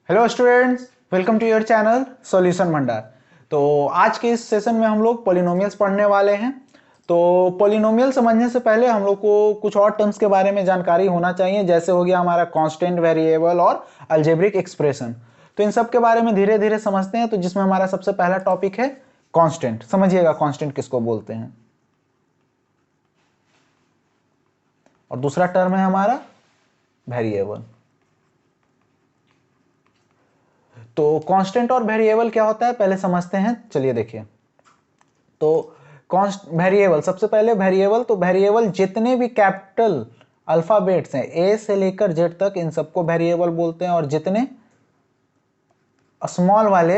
Hello students, welcome to your channel solution Bhandar. तो आज के इस सेशन में हम लोग पॉलिनोमियल्स पढ़ने वाले हैं। तो पॉलिनोमियल समझने से पहले हम लोग को कुछ और टर्म्स के बारे में जानकारी होना चाहिए, जैसे हो गया हमारा कांस्टेंट, वेरिएबल और अलजेब्रिक एक्सप्रेशन। तो इन सब के बारे में धीरे धीरे समझते हैं। तो जिसमें हमारा सबसे पहला टॉपिक है कांस्टेंट। समझिएगा कांस्टेंट किसको बोलते हैं। और दूसरा टर्म है हमारा वेरिएबल। तो कांस्टेंट और वेरिएबल क्या होता है पहले समझते हैं। चलिए देखिए, तो कॉन्स्ट वेरिएबल, सबसे पहले वेरिएबल, तो वेरिएबल जितने भी कैपिटल अल्फाबेट्स हैं ए से लेकर जेड तक, इन सबको वेरिएबल बोलते हैं। और जितने स्मॉल वाले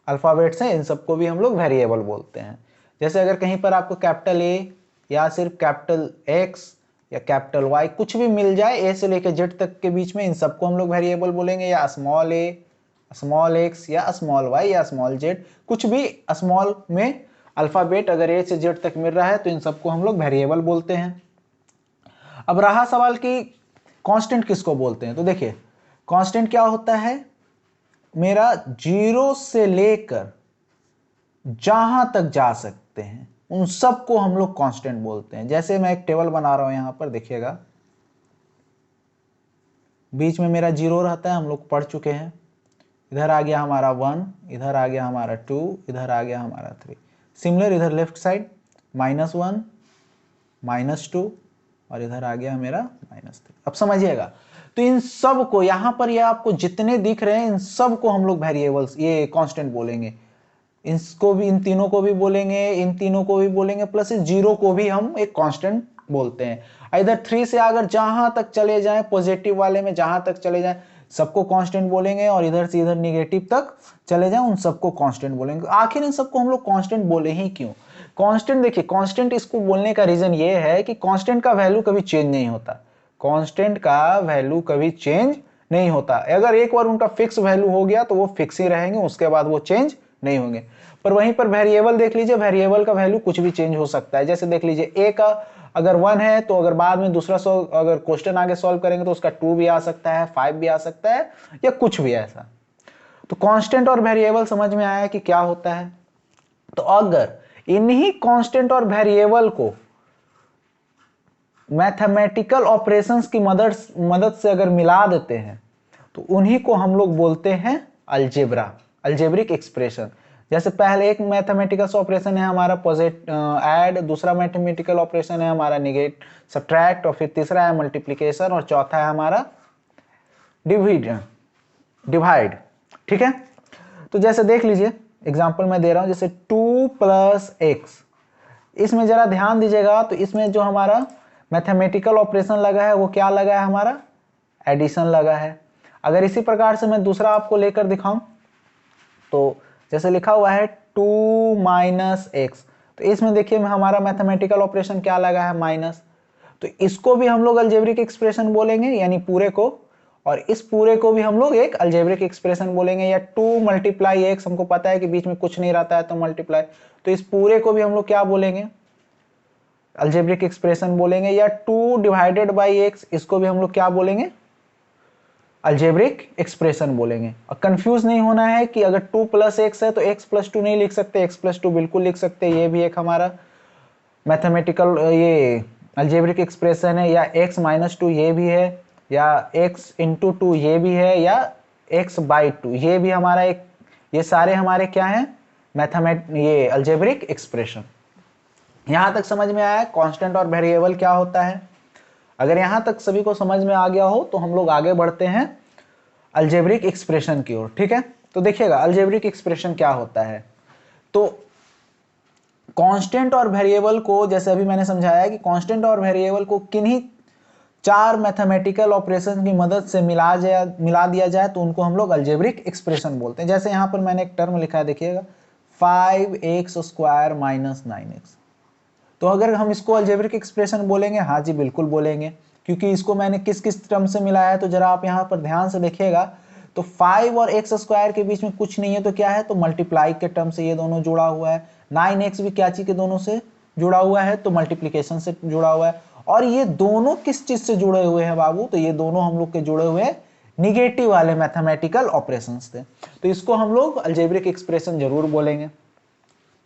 अल्फाबेट्स हैं इन सबको भी हम लोग वेरिएबल बोलते हैं। जैसे अगर कहीं पर आपको कैपिटल ए या सिर्फ कैपिटल एक्स या कैपिटल वाई कुछ भी मिल जाए ए से लेकर जेड तक के बीच में, इन सबको हम लोग वेरिएबल बोलेंगे। या स्मॉल ए, स्मॉल एक्स या स्मॉल वाई या स्मॉल जेड, कुछ भी स्मॉल में अल्फाबेट अगर ए से जेड तक मिल रहा है तो इन सबको हम लोग वेरिएबल बोलते हैं। अब रहा सवाल कि कांस्टेंट किसको बोलते हैं। तो देखिए, कांस्टेंट क्या होता है, मेरा जीरो से लेकर जहां तक जा सकते हैं उन सबको हम लोग कांस्टेंट बोलते हैं। जैसे मैं एक टेबल बना रहा हूं, यहां पर देखिएगा, बीच में मेरा जीरो रहता है, हम लोग पढ़ चुके हैं। इधर आ गया हमारा 1, इधर आ गया हमारा 2, इधर आ गया हमारा 3। सिमिलर इधर लेफ्ट साइड -1, -2 और इधर आ गया मेरा -3। अब समझिएगा, तो इन सब को यहां पर ये आपको जितने दिख रहे हैं इन सब को हम लोग वेरिएबल्स, ये कांस्टेंट बोलेंगे। इसको भी, इन तीनों को भी बोलेंगे, इन तीनों को भी बोलेंगे, प्लस इस जीरो को भी हम एक कांस्टेंट बोलते हैं। इधर 3 से अगर जहां तक चले जाएं, पॉजिटिव वाले में जहां तक चले जाएं सबको कांस्टेंट बोलेंगे। और इधर से इधर निगेटिव तक चले जाएं उन सबको कांस्टेंट बोलेंगे। आखिर इन सबको हम लोग कांस्टेंट बोले ही क्यों। कांस्टेंट, देखिए कांस्टेंट इसको बोलने का रीजन ये है कि कांस्टेंट का वैल्यू कभी चेंज नहीं होता। कांस्टेंट का वैल्यू कभी चेंज नहीं होता। अगर एक बार उनका फिक्स वैल्यू हो गया तो वो फिक्स ही रहेंगे, उसके बाद वो चेंज नहीं होंगे। पर वहीं पर वेरिएबल देख लीजिए, वेरिएबल का वैल्यू कुछ भी चेंज हो सकता है। जैसे देख लीजिए, ए का अगर 1 है तो अगर बाद में दूसरा अगर क्वेश्चन आगे सॉल्व करेंगे तो उसका 2 भी आ सकता है, 5 भी आ सकता है, या कुछ भी ऐसा। तो कांस्टेंट और वेरिएबल समझ में आया कि क्या होता है। तो अगर इन्हीं कांस्टेंट और वेरिएबल को मैथमेटिकल ऑपरेशंस की मदद से अगर मिला देते हैं तो उन्हीं को हम लोग बोलते हैं अलजेब्रा, अलजेब्रिक एक्सप्रेशन। जैसे पहले एक मैथमेटिकल ऑपरेशन है हमारा ऐड, दूसरा मैथमेटिकल ऑपरेशन है हमारा निगेट, सब्ट्रैक्ट, और फिर तीसरा है मल्टीप्लिकेशन, और चौथा है हमारा डिवाइड। ठीक है, तो जैसे देख लीजिए, एग्जांपल मैं दे रहा हूं, जैसे 2 + x, इसमें जरा ध्यान दीजिएगा। तो इसमें जो हमारा मैथमेटिकल ऑपरेशन लगा है वो क्या लगा है, हमारा एडिशन लगा है। अगर इसी प्रकार से मैं दूसरा आपको लेकर दिखाऊं, तो जैसे लिखा हुआ है 2 - x, तो इसमें देखिए हमारा मैथमेटिकल ऑपरेशन क्या लगा है, माइनस। तो इसको भी हम लोग अलजेब्रिक एक्सप्रेशन बोलेंगे, यानी पूरे को। और इस पूरे को भी हम लोग एक अलजेब्रिक एक्सप्रेशन बोलेंगे। या 2 × x, हमको पता है कि बीच में कुछ नहीं रहता है तो मल्टीप्लाई, तो इस पूरे को भी हम लोग क्या बोलेंगे, अलजेब्रिक एक्सप्रेशन बोलेंगे। या 2/x, इसको भी हम लोग क्या बोलेंगे, अलजेब्रिक एक्सप्रेशन बोलेंगे। और कंफ्यूज नहीं होना है कि अगर 2 + x है तो x + 2 नहीं लिख सकते, x + 2 बिल्कुल लिख सकते हैं। ये भी एक हमारा मैथमेटिकल ये अलजेब्रिक एक्सप्रेशन है। या x - 2 ये भी है, या x × 2 ये भी है, या x/2 ये भी हमारा एक, ये सारे हमारे क्या हैं, ये अलजेब्रिक एक्सप्रेशन। यहां तक समझ में आया कांस्टेंट और वेरिएबल क्या होता है। अगर यहां तक सभी को समझ में आ गया हो तो हम लोग आगे बढ़ते हैं अलजेब्रिक एक्सप्रेशन की ओर। ठीक है, तो देखिएगा अलजेब्रिक एक्सप्रेशन क्या होता है। तो कांस्टेंट और वेरिएबल को, जैसे अभी मैंने समझाया कि कांस्टेंट और वेरिएबल को किन्हीं 4 मैथमेटिकल ऑपरेशन की मदद से मिला दिया जाए तो उनको हम लोग अलजेब्रिक एक्सप्रेशन बोलते हैं। जैसे यहां पर मैंने एक टर्म लिखा है, देखिएगा 5x² - 9x। तो अगर हम इसको अलजेब्रिक एक्सप्रेशन बोलेंगे, हाँ जी बिल्कुल बोलेंगे, क्योंकि इसको मैंने किस किस टर्म से मिलाया है। तो जरा आप यहाँ पर ध्यान से देखिएगा, तो 5 और x² के बीच में कुछ नहीं है, तो क्या है, तो मल्टीप्लाई के टर्म से ये दोनों जुड़ा हुआ है। 9x भी क्या चीज के दोनों से जुड़ा हुआ है, तो मल्टीप्लीकेशन से जुड़ा हुआ है। और ये दोनों किस चीज से जुड़े हुए हैं बाबू, तो ये दोनों हम लोग के जुड़े हुए हैं निगेटिव वाले मैथमेटिकल ऑपरेशंस थे। तो इसको हम लोग अलजेब्रिक एक्सप्रेशन जरूर बोलेंगे।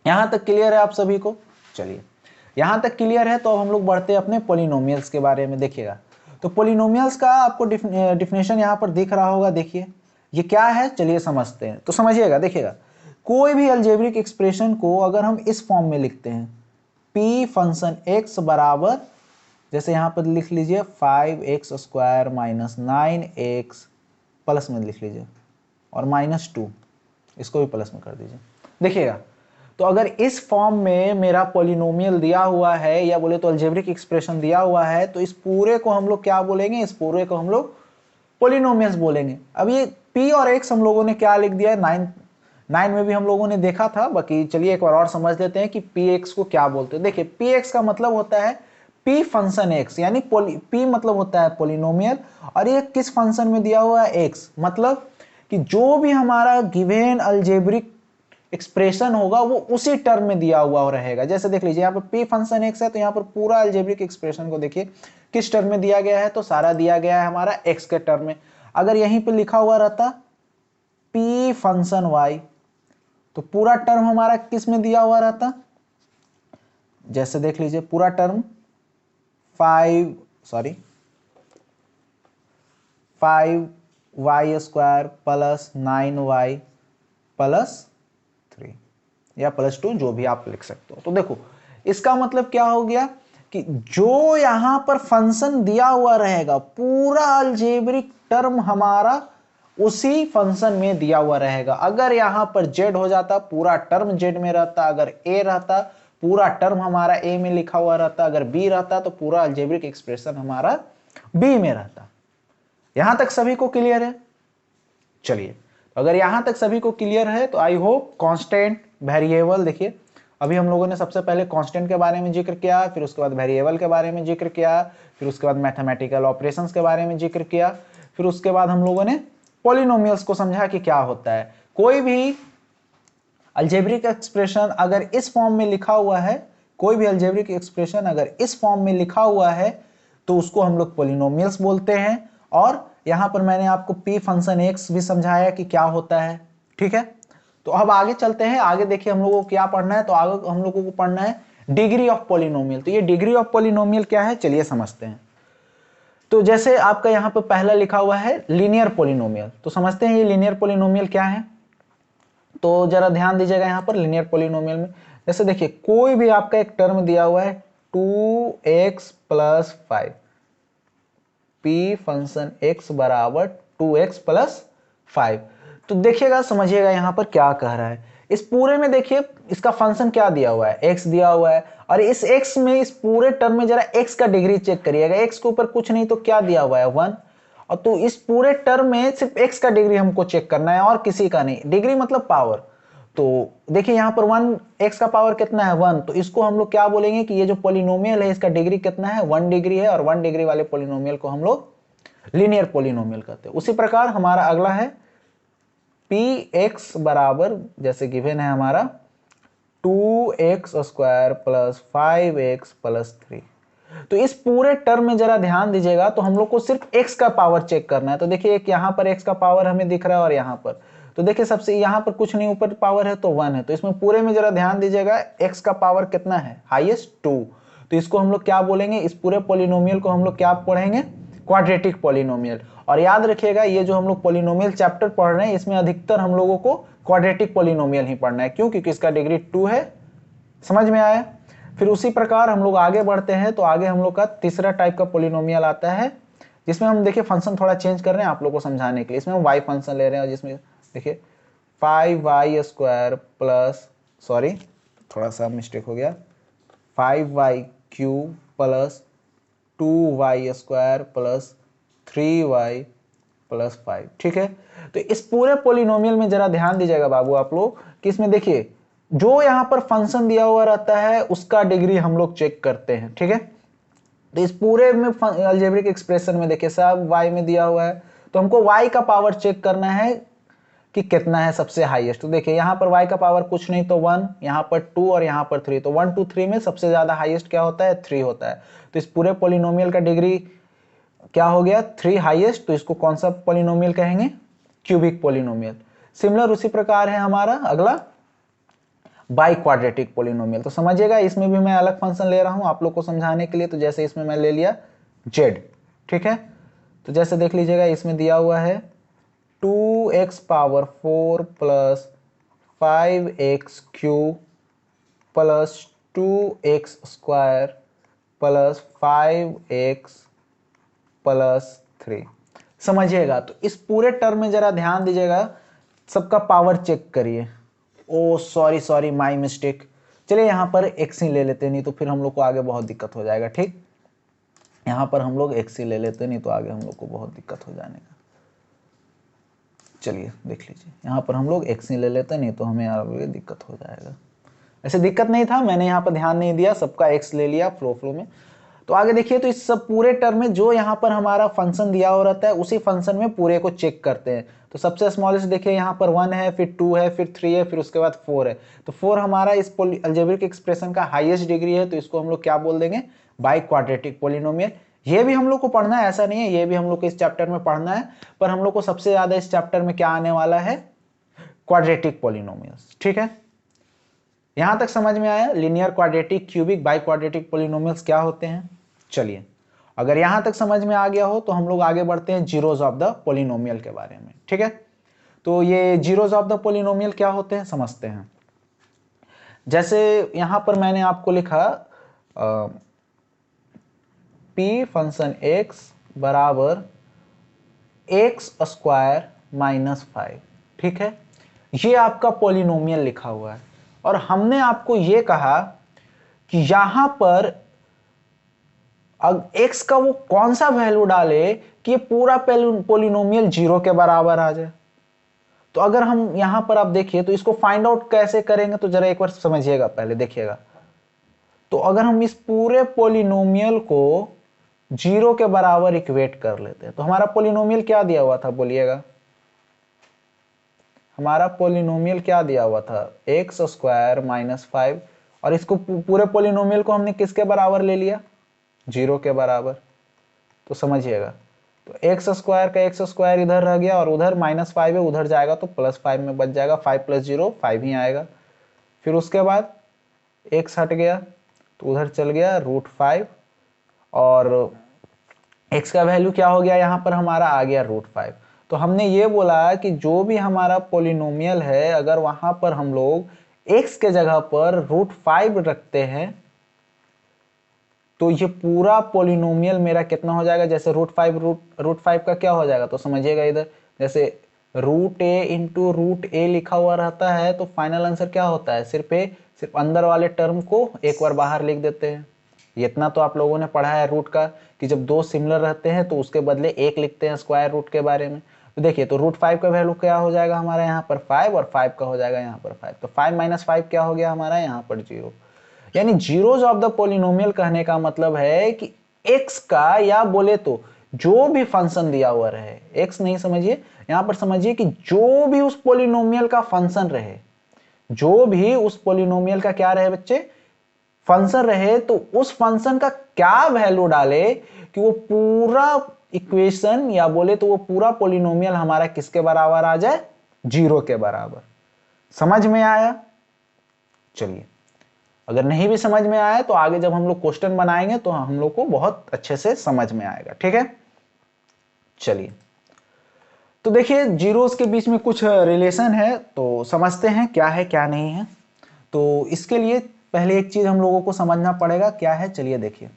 यहां तक क्लियर है आप सभी को? चलिए यहां तक क्लियर है तो अब हम लोग बढ़ते हैं अपने पॉलिनोमियल्स के बारे में। देखिएगा तो पॉलिनोमियल्स का आपको डिफिनेशन यहां पर दिख रहा होगा। देखिए ये क्या है, चलिए समझते हैं। तो समझिएगा, देखिएगा कोई भी अलजेब्रिक एक्सप्रेशन को अगर हम इस फॉर्म में लिखते हैं, p फंक्शन x बराबर, जैसे यहां पर लिख लीजिए 5x square minus 9x, plus में लिख लीजिए, और -2, इसको भी प्लस में कर दीजिए। देखिएगा तो अगर इस फॉर्म में मेरा पॉलिनोमियल दिया हुआ है, या बोले तो अलजेब्रिक एक्सप्रेशन दिया हुआ है, तो इस पूरे को हम लोग क्या बोलेंगे? इस पूरे को हम लोग पॉलिनोमियल्स बोलेंगे। अब ये p और x हम लोगों ने क्या लिख दिया है, 9 में भी हम लोगों ने देखा था, बाकी चलिए एक बार और समझ लेते हैं कि px को क्या बोलते हैं। देखिए px का मतलब होता है p फंक्शन x, यानी p मतलब होता है पॉलिनोमियल, और ये किस फंक्शन में दिया हुआ है? x। मतलब कि जो भी हमारा गिवन अलजेब्रिक एक्सप्रेशन होगा वो उसी टर्म में दिया हुआ रहेगा। जैसे देख लीजिए यहाँ पर p फंक्शन x है, तो यहाँ पर पूरा अलजेब्रिक एक्सप्रेशन को देखिए किस टर्म में दिया गया है, तो सारा दिया गया है हमारा x के टर्म में। अगर यहीं पे लिखा हुआ रहता p फंक्शन y, तो पूरा टर्म हमारा किस में दिया हुआ रहता? जैसे देख लीजिए पूरा term 5y square plus 9y plus 3 या +2, जो भी आप लिख सकते हो। तो देखो इसका मतलब क्या हो गया कि जो यहां पर फंक्शन दिया हुआ रहेगा, पूरा अलजेब्रिक टर्म हमारा उसी फंक्शन में दिया हुआ रहेगा। अगर यहां पर z हो जाता, पूरा टर्म z में रहता, अगर a रहता, पूरा टर्म हमारा a में लिखा हुआ रहता, अगर b रहता तो पूरा अलजेब्रिक एक्सप्रेशन हमारा b में रहता। यहां तक सभी को क्लियर है? चलिए अगर यहां तक सभी को क्लियर है तो आई होप कांस्टेंट, वेरिएबल, देखिए अभी हम लोगों ने सबसे पहले कांस्टेंट के बारे में जिक्र किया, फिर उसके बाद वेरिएबल के बारे में जिक्र किया, फिर उसके बाद मैथमेटिकल ऑपरेशंस के बारे में जिक्र किया, फिर उसके बाद हम लोगों ने पॉलिनोमियल्स को समझा कि क्या होता है। कोई भी अलजेब्रिक एक्सप्रेशन अगर इस फॉर्म में लिखा हुआ है, कोई भी अलजेब्रिक एक्सप्रेशन अगर इस फॉर्म में लिखा हुआ है तो उसको हम लोग पॉलिनोमियल्स बोलते हैं। और यहां पर मैंने आपको p फंक्शन x भी समझाया कि क्या होता है। ठीक है, तो अब आगे चलते हैं। आगे देखिए हम लोगों को क्या पढ़ना है, तो आगे हम लोगों को पढ़ना है डिग्री ऑफ पॉलिनोमियल। तो ये डिग्री ऑफ पॉलिनोमियल क्या है, चलिए समझते हैं। तो जैसे आपका यहाँ पे पहला लिखा हुआ है लीनियर पॉलिनोमियल, तो समझते हैं ये लीनियर पॉलिनोमियल क्या है। तो जरा ध्यान दीजिएगा यहाँ पर लीनियर पॉलिनोमियल में, जैसे देखिए कोई भी आपका एक टर्म दिया हुआ है 2x + 5, p फंक्शन x बराबर 2x + 5। तो देखिएगा, समझिएगा यहाँ पर क्या कह रहा है। इस पूरे में देखिए इसका फंक्शन क्या दिया हुआ है, x दिया हुआ है, और इस x में, इस पूरे टर्म में जरा x का डिग्री चेक करिएगा। x के ऊपर कुछ नहीं तो क्या दिया हुआ है, 1। और तो इस पूरे टर्म में सिर्फ x का डिग्री हमको चेक करना है और किसी का नहीं। डिग्री मतलब पावर। तो देखिए यहाँ पर 1, x का पावर कितना है, 1। तो इसको हम लोग क्या बोलेंगे कि ये जो पॉलिनोमियल है इसका डिग्री कितना है, 1 डिग्री है, और 1 डिग्री वाले पॉलिनोमियल को हम लोग लीनियर पॉलिनोमियल कहते हैं। उसी प्रकार हमारा अगला है px बराबर, जैसे गिवन है हमारा 2x square plus 5x plus 3। तो इस पूरे टर्म में जरा ध्यान दीजिएगा, तो हम लोग को सिर्फ x का पावर चेक करना है। तो देखिए एक यहाँ पर x का पावर हमें दिख रहा है, और यहाँ पर तो देखिए सबसे यहाँ पर कुछ नहीं, ऊपर पावर है तो 1 है। तो इसमें पूरे में जरा ध्यान दीजिएगा, x का पावर कितना है, हाईएस्ट 2। तो इसको हम लोग क्या बोलेंगे, इस पूरे पॉलिनोमियल को हम लोग क्या पढ़ेंगे, क्वाड्रेटिक पॉलिनोमियल। और याद रखिएगा ये जो हम लोग पॉलिनोमियल चैप्टर पढ़ रहे हैं इसमें अधिकतर हम लोगों को क्वाड्रेटिक पॉलिनोमियल ही पढ़ना है। क्यों? क्योंकि इसका डिग्री 2 है। समझ में आया? फिर उसी प्रकार हम लोग आगे बढ़ते हैं। तो आगे हम लोग का तीसरा टाइप का पॉलिनोमियल आता है, जिसमें हम देखिए फंक्शन थोड़ा चेंज कर रहे हैं आप लोगों को समझाने के लिए। इसमें हम y फंक्शन ले रहे हैं, और जिसमें देखिए 5y स्क्वायर प्लस, सॉरी थोड़ा सा मिस्टेक हो गया, 5y³ plus 2y square plus 3y plus 5। ठीक है, तो इस पूरे पॉलिनोमियल में जरा ध्यान दीजिएगा बाबू आप लोग, कि इसमें देखिए जो यहाँ पर फंक्शन दिया हुआ रहता है उसका डिग्री हम लोग चेक करते हैं। ठीक है, तो इस पूरे में अलजेब्रिक एक्सप्रेशन में देखिए सब y में दिया हुआ है, तो हमको y का पावर चेक करना है कि कितना है सबसे हाईएस्ट। तो देखिए यहाँ पर y का पावर कुछ नहीं तो 1, यहाँ पर 2 और यहाँ पर 3। तो 1 2 3 में सबसे ज्यादा हाईएस्ट क्या होता है, 3 होता है। तो इस पूरे पॉलिनोमियल का डिग्री क्या हो गया 3 हाईएस्ट, तो इसको कौन सा पॉलिनोमियल कहेंगे, क्यूबिक पॉलिनोमियल। सिमिलर उसी प्रकार है हमारा अगला बाई क्वाड्रेटिक पॉलिनोमियल। तो समझिएगा इसमें भी मैं अलग फंक्शन ले रहा हूं आप लोग को समझाने के लिए। तो जैसे इसमें मैं ले लिया z, ठीक है। तो जैसे देख लीजिएगा इसमें दिया हुआ है 2x power 4 plus 5x cube plus 2x square plus 5x plus 3। समझिएगा तो इस पूरे टर्म में जरा ध्यान दीजिएगा, सबका पावर चेक करिए। ओ सॉरी माय मिस्टेक। चलिए यहाँ पर एक्स ही ले लेते, नहीं तो फिर हम लोग को आगे बहुत दिक्कत हो जाएगा। ठीक, यहाँ पर हम लोग एक्स ही ले लेते, नहीं तो आगे हम लोग को बहुत दिक्कत हो जाने का। चलिए देख लीजिए, यहाँ पर हम लोग एक्स ही ले लेते, नहीं तो हमें आगे दिक्कत हो जाएगा। ऐसे दिक्कत नहीं था, मैंने यहाँ पर ध्यान नहीं दिया, सबका एक्स ले लिया फ्लो में। तो आगे देखिए, तो इस सब पूरे टर्म में जो यहाँ पर हमारा फंक्शन दिया हो रहता है उसी फंक्शन में पूरे को चेक करते हैं। तो सबसे स्मॉलेस्ट देखिए यहाँ पर 1 है, फिर 2 है, फिर 3 है, फिर उसके बाद 4 है। तो 4 हमारा इस अलजेब्रिक एक्सप्रेशन का हाईएस्ट डिग्री है, तो इसको हम लोग क्या बोल देंगे, बाई क्वाड्रेटिक पॉलिनोमियल। ये भी हम लोग को पढ़ना है, ऐसा नहीं है, ये भी हम लोग को इस चैप्टर में पढ़ना है, पर हम लोग को सबसे ज्यादा इस चैप्टर में क्या आने वाला है, क्वाड्रेटिक पॉलिनोमियल्स। ठीक है, यहां तक समझ में आया linear, quadratic, cubic, by quadratic polynomials क्या होते हैं। चलिए, अगर यहां तक समझ में आ गया हो तो हम लोग आगे बढ़ते हैं जीरोज ऑफ द पॉलिनोमियल के बारे में। ठीक है, तो ये जीरोज ऑफ द पॉलिनोमियल क्या होते हैं समझते हैं। जैसे यहां पर मैंने आपको लिखा p फंक्शन x बराबर एक्स स्क्वायर माइनस 5। ठीक है, ये आपका पॉलिनोमियल लिखा हुआ है, और हमने आपको ये कहा कि यहां पर अब x का वो कौन सा वैल्यू डाले कि ये पूरा पॉलिनोमियल 0 के बराबर आ जाए। तो अगर हम यहां पर आप देखिए, तो इसको फाइंड आउट कैसे करेंगे, तो जरा एक बार समझिएगा, पहले देखिएगा। तो अगर हम इस पूरे पॉलिनोमियल को 0 के बराबर इक्वेट कर लेते हैं, तो हमारा पॉलिनोमियल क्या दिया हुआ था, बोलिएगा। हमारा पॉलिनोमियल क्या दिया हुआ था, एक्स स्क्वायर माइनस 5, और इसको पूरे पॉलिनोमियल को हमने किसके बराबर ले लिया, 0 के बराबर। तो समझिएगा, तो एक्स स्क्वायर का एक्स स्क्वायर इधर रह गया, और उधर -5 है, उधर जाएगा तो +5 में बच जाएगा, 5 + 0 5 ही आएगा। फिर उसके बाद एक्स हट गया तो उधर चल गया √5, और एक्स का वैल्यू क्या हो गया, यहाँ पर हमारा आ गया √5। तो हमने ये बोला कि जो भी हमारा पॉलिनोमियल है, अगर वहां पर हम लोग एक्स के जगह पर √5 रखते हैं, तो ये पूरा पॉलिनोमियल मेरा कितना हो जाएगा, जैसे √5 का क्या हो जाएगा, तो समझिएगा इधर जैसे √a इंटू √a लिखा हुआ रहता है, तो फाइनल आंसर क्या होता है, सिर्फ अंदर वाले टर्म को एक बार बाहर लिख देते हैं। इतना तो आप लोगों ने पढ़ा है रूट का, कि जब दो सिमिलर रहते हैं तो उसके बदले एक लिखते हैं स्क्वायर रूट के बारे में। तो देखिए, तो √5 का वैल्यू क्या हो जाएगा हमारा यहाँ पर 5, और 5 का हो जाएगा यहाँ पर 5, तो 5 - 5 क्या हो गया हमारा यहाँ पर 0। यानी जीरोज ऑफ द पॉलिनोमियल कहने का मतलब है कि x का, या बोले तो जो भी फंक्शन दिया हुआ रहे, x नहीं समझिए, यहां पर समझिए कि जो भी उस पॉलिनोमियल का फंक्शन रहे, जो भी उस पॉलिनोमियल का क्या रहे बच्चे, फंक्शन रहे, तो उस फंक्शन का क्या वैल्यू डाले कि वो पूरा इक्वेशन, या बोले तो वो पूरा पॉलिनोमियल हमारा किसके बराबर आ जाए, 0 के बराबर। समझ में आया। चलिए, अगर नहीं भी समझ में आया तो आगे जब हम लोग क्वेश्चन बनाएंगे तो हम लोग को बहुत अच्छे से समझ में आएगा। ठीक है, चलिए, तो देखिए जीरोस के बीच में कुछ रिलेशन है, तो समझते हैं क्या है क्या नहीं है। तो इसके लिए पहले एक चीज हम लोगों को समझना पड़ेगा, क्या है, चलिए देखिए।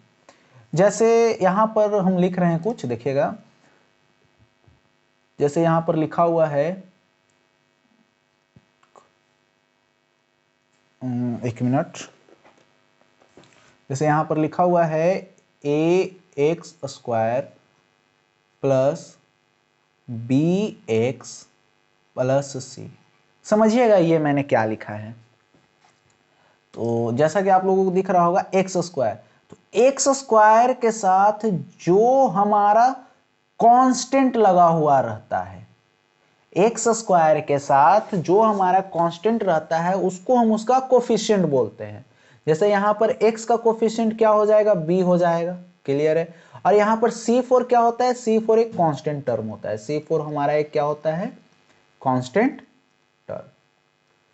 जैसे यहां पर हम लिख रहे हैं कुछ, देखिएगा, जैसे यहां पर लिखा हुआ है, एक मिनट, जैसे यहां पर लिखा हुआ है ax² plus bx plus c। समझिएगा ये मैंने क्या लिखा है। तो जैसा कि आप लोगों को दिख रहा होगा x², तो x² के साथ जो हमारा कांस्टेंट लगा हुआ रहता है, x² के साथ जो हमारा कांस्टेंट रहता है उसको हम उसका कोफिशिएंट बोलते हैं। जैसे यहां पर x का कोफिशिएंट क्या हो जाएगा, b हो जाएगा। क्लियर है। और यहाँ पर C4 क्या होता है, C4 एक कांस्टेंट टर्म होता है, C4 हमारा एक क्या होता है, कांस्टेंट टर्म।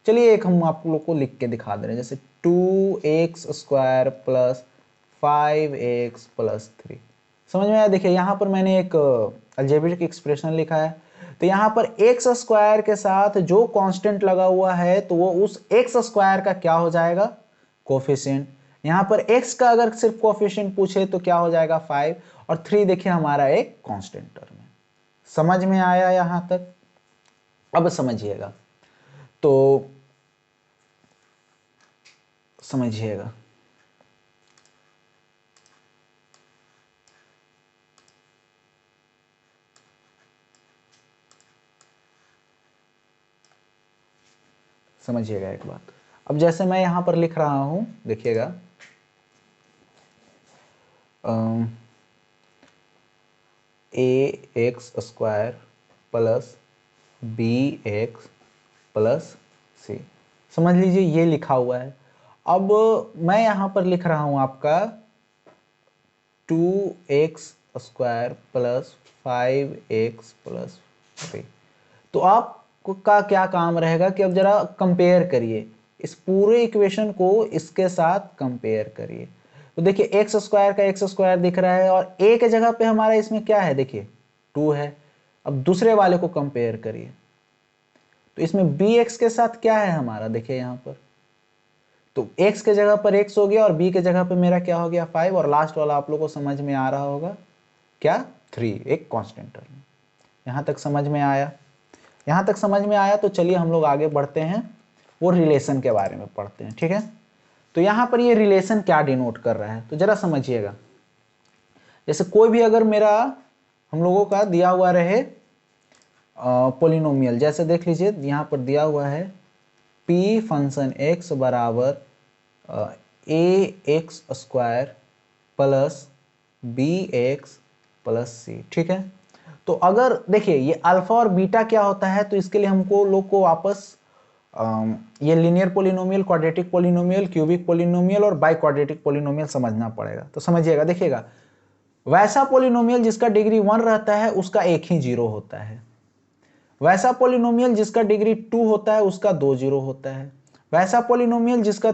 चलिए एक हम आप लोग को लिख के दिखा दे रहे हैं, जैसे 2x² प्लस 5x प्लस 3। समझ में आया। देखिए यहाँ पर मैंने एक अलजेब्रिक एक्सप्रेशन लिखा है, तो यहाँ पर x² के साथ जो कांस्टेंट लगा हुआ है तो वो उस x² का क्या हो जाएगा, कोफिशिएंट। यहाँ पर x का अगर सिर्फ कोफिशिएंट पूछे तो क्या हो जाएगा 5, और 3 देखिए हमारा एक कांस्टेंट टर्म है। समझ में आया यहाँ तक। अब समझिएगा, तो समझिएगा, समझिएगा एक बात। अब जैसे मैं यहां पर लिख रहा हूं, देखिएगा, ax² plus bx plus c, समझ लीजिए ये लिखा हुआ है। अब मैं यहां पर लिख रहा हूं आपका 2x² प्लस 5x प्लस 3। तो आपका क्या काम रहेगा कि अब जरा कंपेयर करिए, इस पूरे इक्वेशन को इसके साथ कंपेयर करिए। तो देखिए x² का x² दिख रहा है, और a के जगह पे हमारा इसमें क्या है, देखिए 2 है। अब दूसरे वाले को कंपेयर करिए, तो इसमें bx के साथ क्या है हमारा, देखिए यहाँ पर, तो x के जगह पर x हो गया और b के जगह पे मेरा क्या हो गया 5, और लास्ट वाला आप लोग को समझ में आ रहा होगा क्या, 3, एक कांस्टेंट टर्म। यहाँ तक समझ में आया। यहाँ तक समझ में आया, तो चलिए हम लोग आगे बढ़ते हैं, वो रिलेशन के बारे में पढ़ते हैं, ठीक है। तो यहाँ पर ये रिलेशन क्या डिनोट कर रहा है, तो जरा समझिएगा। जैसे कोई भी अगर मेरा हम लोगों का दिया हुआ रहे पोलिनोमियल, जैसे देख लीजिए यहाँ पर दिया हुआ है p फंक्शन x बराबर ax² plus bx plus c, ठीक है। तो अगर देखिए ये अल्फा और बीटा क्या होता है, तो इसके लिए हमको लोग को वापस ये linear polynomial, quadratic polynomial, cubic polynomial और बाई क्वाड्रेटिक पोलिनोमियल समझना पड़ेगा। तो समझिएगा, देखिएगा, वैसा पोलिनोमियल जिसका डिग्री 1 रहता है उसका एक ही जीरो होता है, वैसा पोलिनोमियल जिसका डिग्री 2 होता है उसका 2 जीरो होता है, वैसा पोलिनोमियल जिसका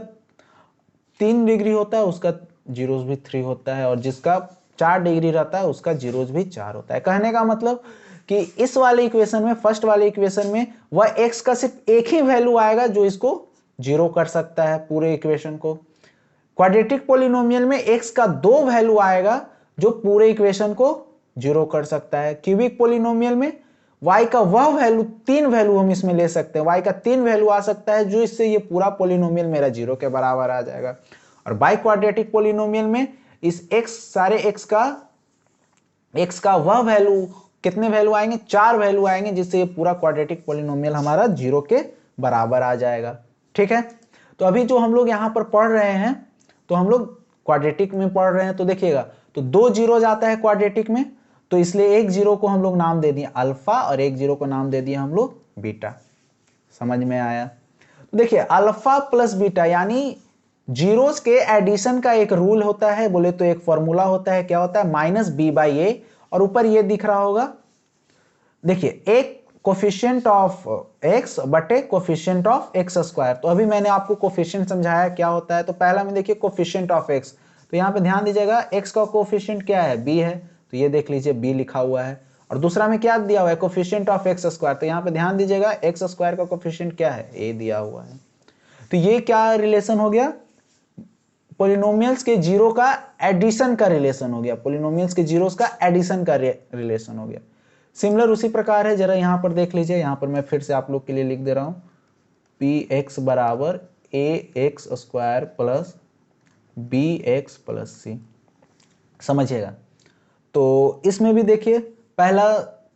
3 डिग्री होता है उसका जीरोस भी 3 होता है, और जिसका 4 डिग्री रहता है उसका जीरोस भी 4 होता है। कहने का मतलब कि इस वाले इक्वेशन में, फर्स्ट वाले इक्वेशन में, वह x का सिर्फ एक ही वैल्यू आएगा जो इसको जीरो कर सकता है पूरे इक्वेशन को। क्वाड्रेटिक पोलिनोमियल में x का 2 वैल्यू आएगा जो पूरे इक्वेशन को जीरो कर सकता है। क्यूबिक पोलिनोमियल में y का वह वैल्यू, 3 वैल्यू हम इसमें ले सकते हैं, y का 3 वैल्यू आ सकता है जो इससे ये पूरा पोलिनोमियल मेरा जीरो के बराबर आ जाएगा। और बाई क्वाड्रेटिक पोलिनोमियल में इस x, सारे x का वह वैल्यू, कितने वैल्यू आएंगे, 4 वैल्यू आएंगे, जिससे ये पूरा क्वाड्रेटिक पोलिनोमियल हमारा जीरो के बराबर आ जाएगा, ठीक है। तो अभी जो हम लोग यहाँ पर पढ़ रहे हैं, तो हम लोग क्वाड्रेटिक में पढ़ रहे हैं, तो देखिएगा, तो 2 जीरो जाता है क्वाड्रेटिक में, तो इसलिए एक जीरो को हम लोग नाम दे दिए अल्फा और एक जीरो को नाम दे दिए हम लोग बीटा। समझ में आया। तो देखिए अल्फा प्लस बीटा यानी जीरोस के एडिशन का एक रूल होता है, बोले तो एक फॉर्मूला होता है, क्या होता है, -b/a, और ऊपर ये दिख रहा होगा, देखिए एक कोफिशिएंट ऑफ x बटे कोफिशिएंट ऑफ x²। तो अभी मैंने आपको कोफिशिएंट समझाया क्या होता है। तो पहला में देखिए कोफिशिएंट ऑफ x, तो यहाँ पे ध्यान दीजिएगा x का कोफिशिएंट क्या है, b है, तो ये देख लीजिए b लिखा हुआ है। और दूसरा में क्या दिया हुआ है, कोफिशिएंट ऑफ x², तो यहाँ पे ध्यान दीजिएगा x² का कोफिशिएंट क्या है, a दिया हुआ है। तो ये क्या रिलेशन हो गया, पोलिनोमियल्स के जीरो का एडिशन का रिलेशन हो गया, पोलिनोमियल्स के जीरोस का एडिशन का रिलेशन हो गया। सिमिलर उसी प्रकार है, जरा यहां पर देख लीजिए, यहां पर मैं फिर से आप लोग के लिए लिख दे रहा हूं, px बराबर ax² plus bx plus c, समझिएगा। तो इसमें भी देखिए पहला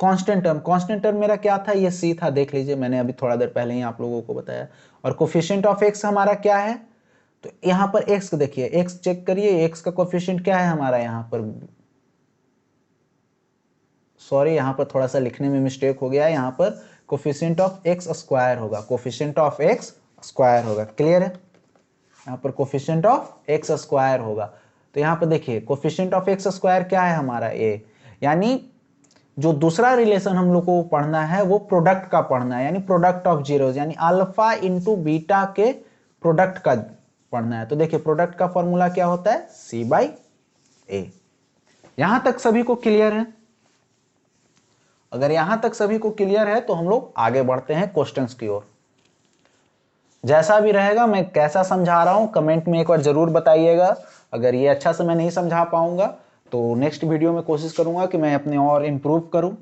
कांस्टेंट टर्म मेरा क्या था, ये c था, देख लीजिए मैंने अभी थोड़ा देर पहले ही आप लोगों को बताया। और कोफिशिएंट ऑफ x हमारा क्या है, तो यहां पर x देखिए, x चेक करिए, x का कोफिशिएंट क्या है हमारा, यहां पर सॉरी यहां पर थोड़ा सा लिखने में मिस्टेक हो गया है, यहां पर कोफिशिएंट ऑफ x² होगा, कोफिशिएंट ऑफ x² होगा, क्लियर है, यहां पर कोफिशिएंट ऑफ x² होगा। तो यहाँ पर देखिए कोफिशिएंट ऑफ एक्स स्क्वायर क्या है हमारा ए, यानी जो दूसरा रिलेशन हम लोग को पढ़ना है वो प्रोडक्ट का पढ़ना है, यानी प्रोडक्ट ऑफ जीरोज, यानी अल्फा इंटू बीटा के प्रोडक्ट का पढ़ना है। तो देखिए प्रोडक्ट का फॉर्मूला क्या होता है, सी बाई ए। यहां तक सभी को क्लियर है? अगर यहां तक सभी को क्लियर है तो हम लोग आगे बढ़ते हैं क्वेश्चंस की ओर। जैसा भी रहेगा, मैं कैसा समझा रहा हूं कमेंट में एक बार जरूर बताइएगा। अगर ये अच्छा से मैं नहीं समझा पाऊंगा तो नेक्स्ट वीडियो में कोशिश करूंगा कि मैं अपने और इम्प्रूव करूं।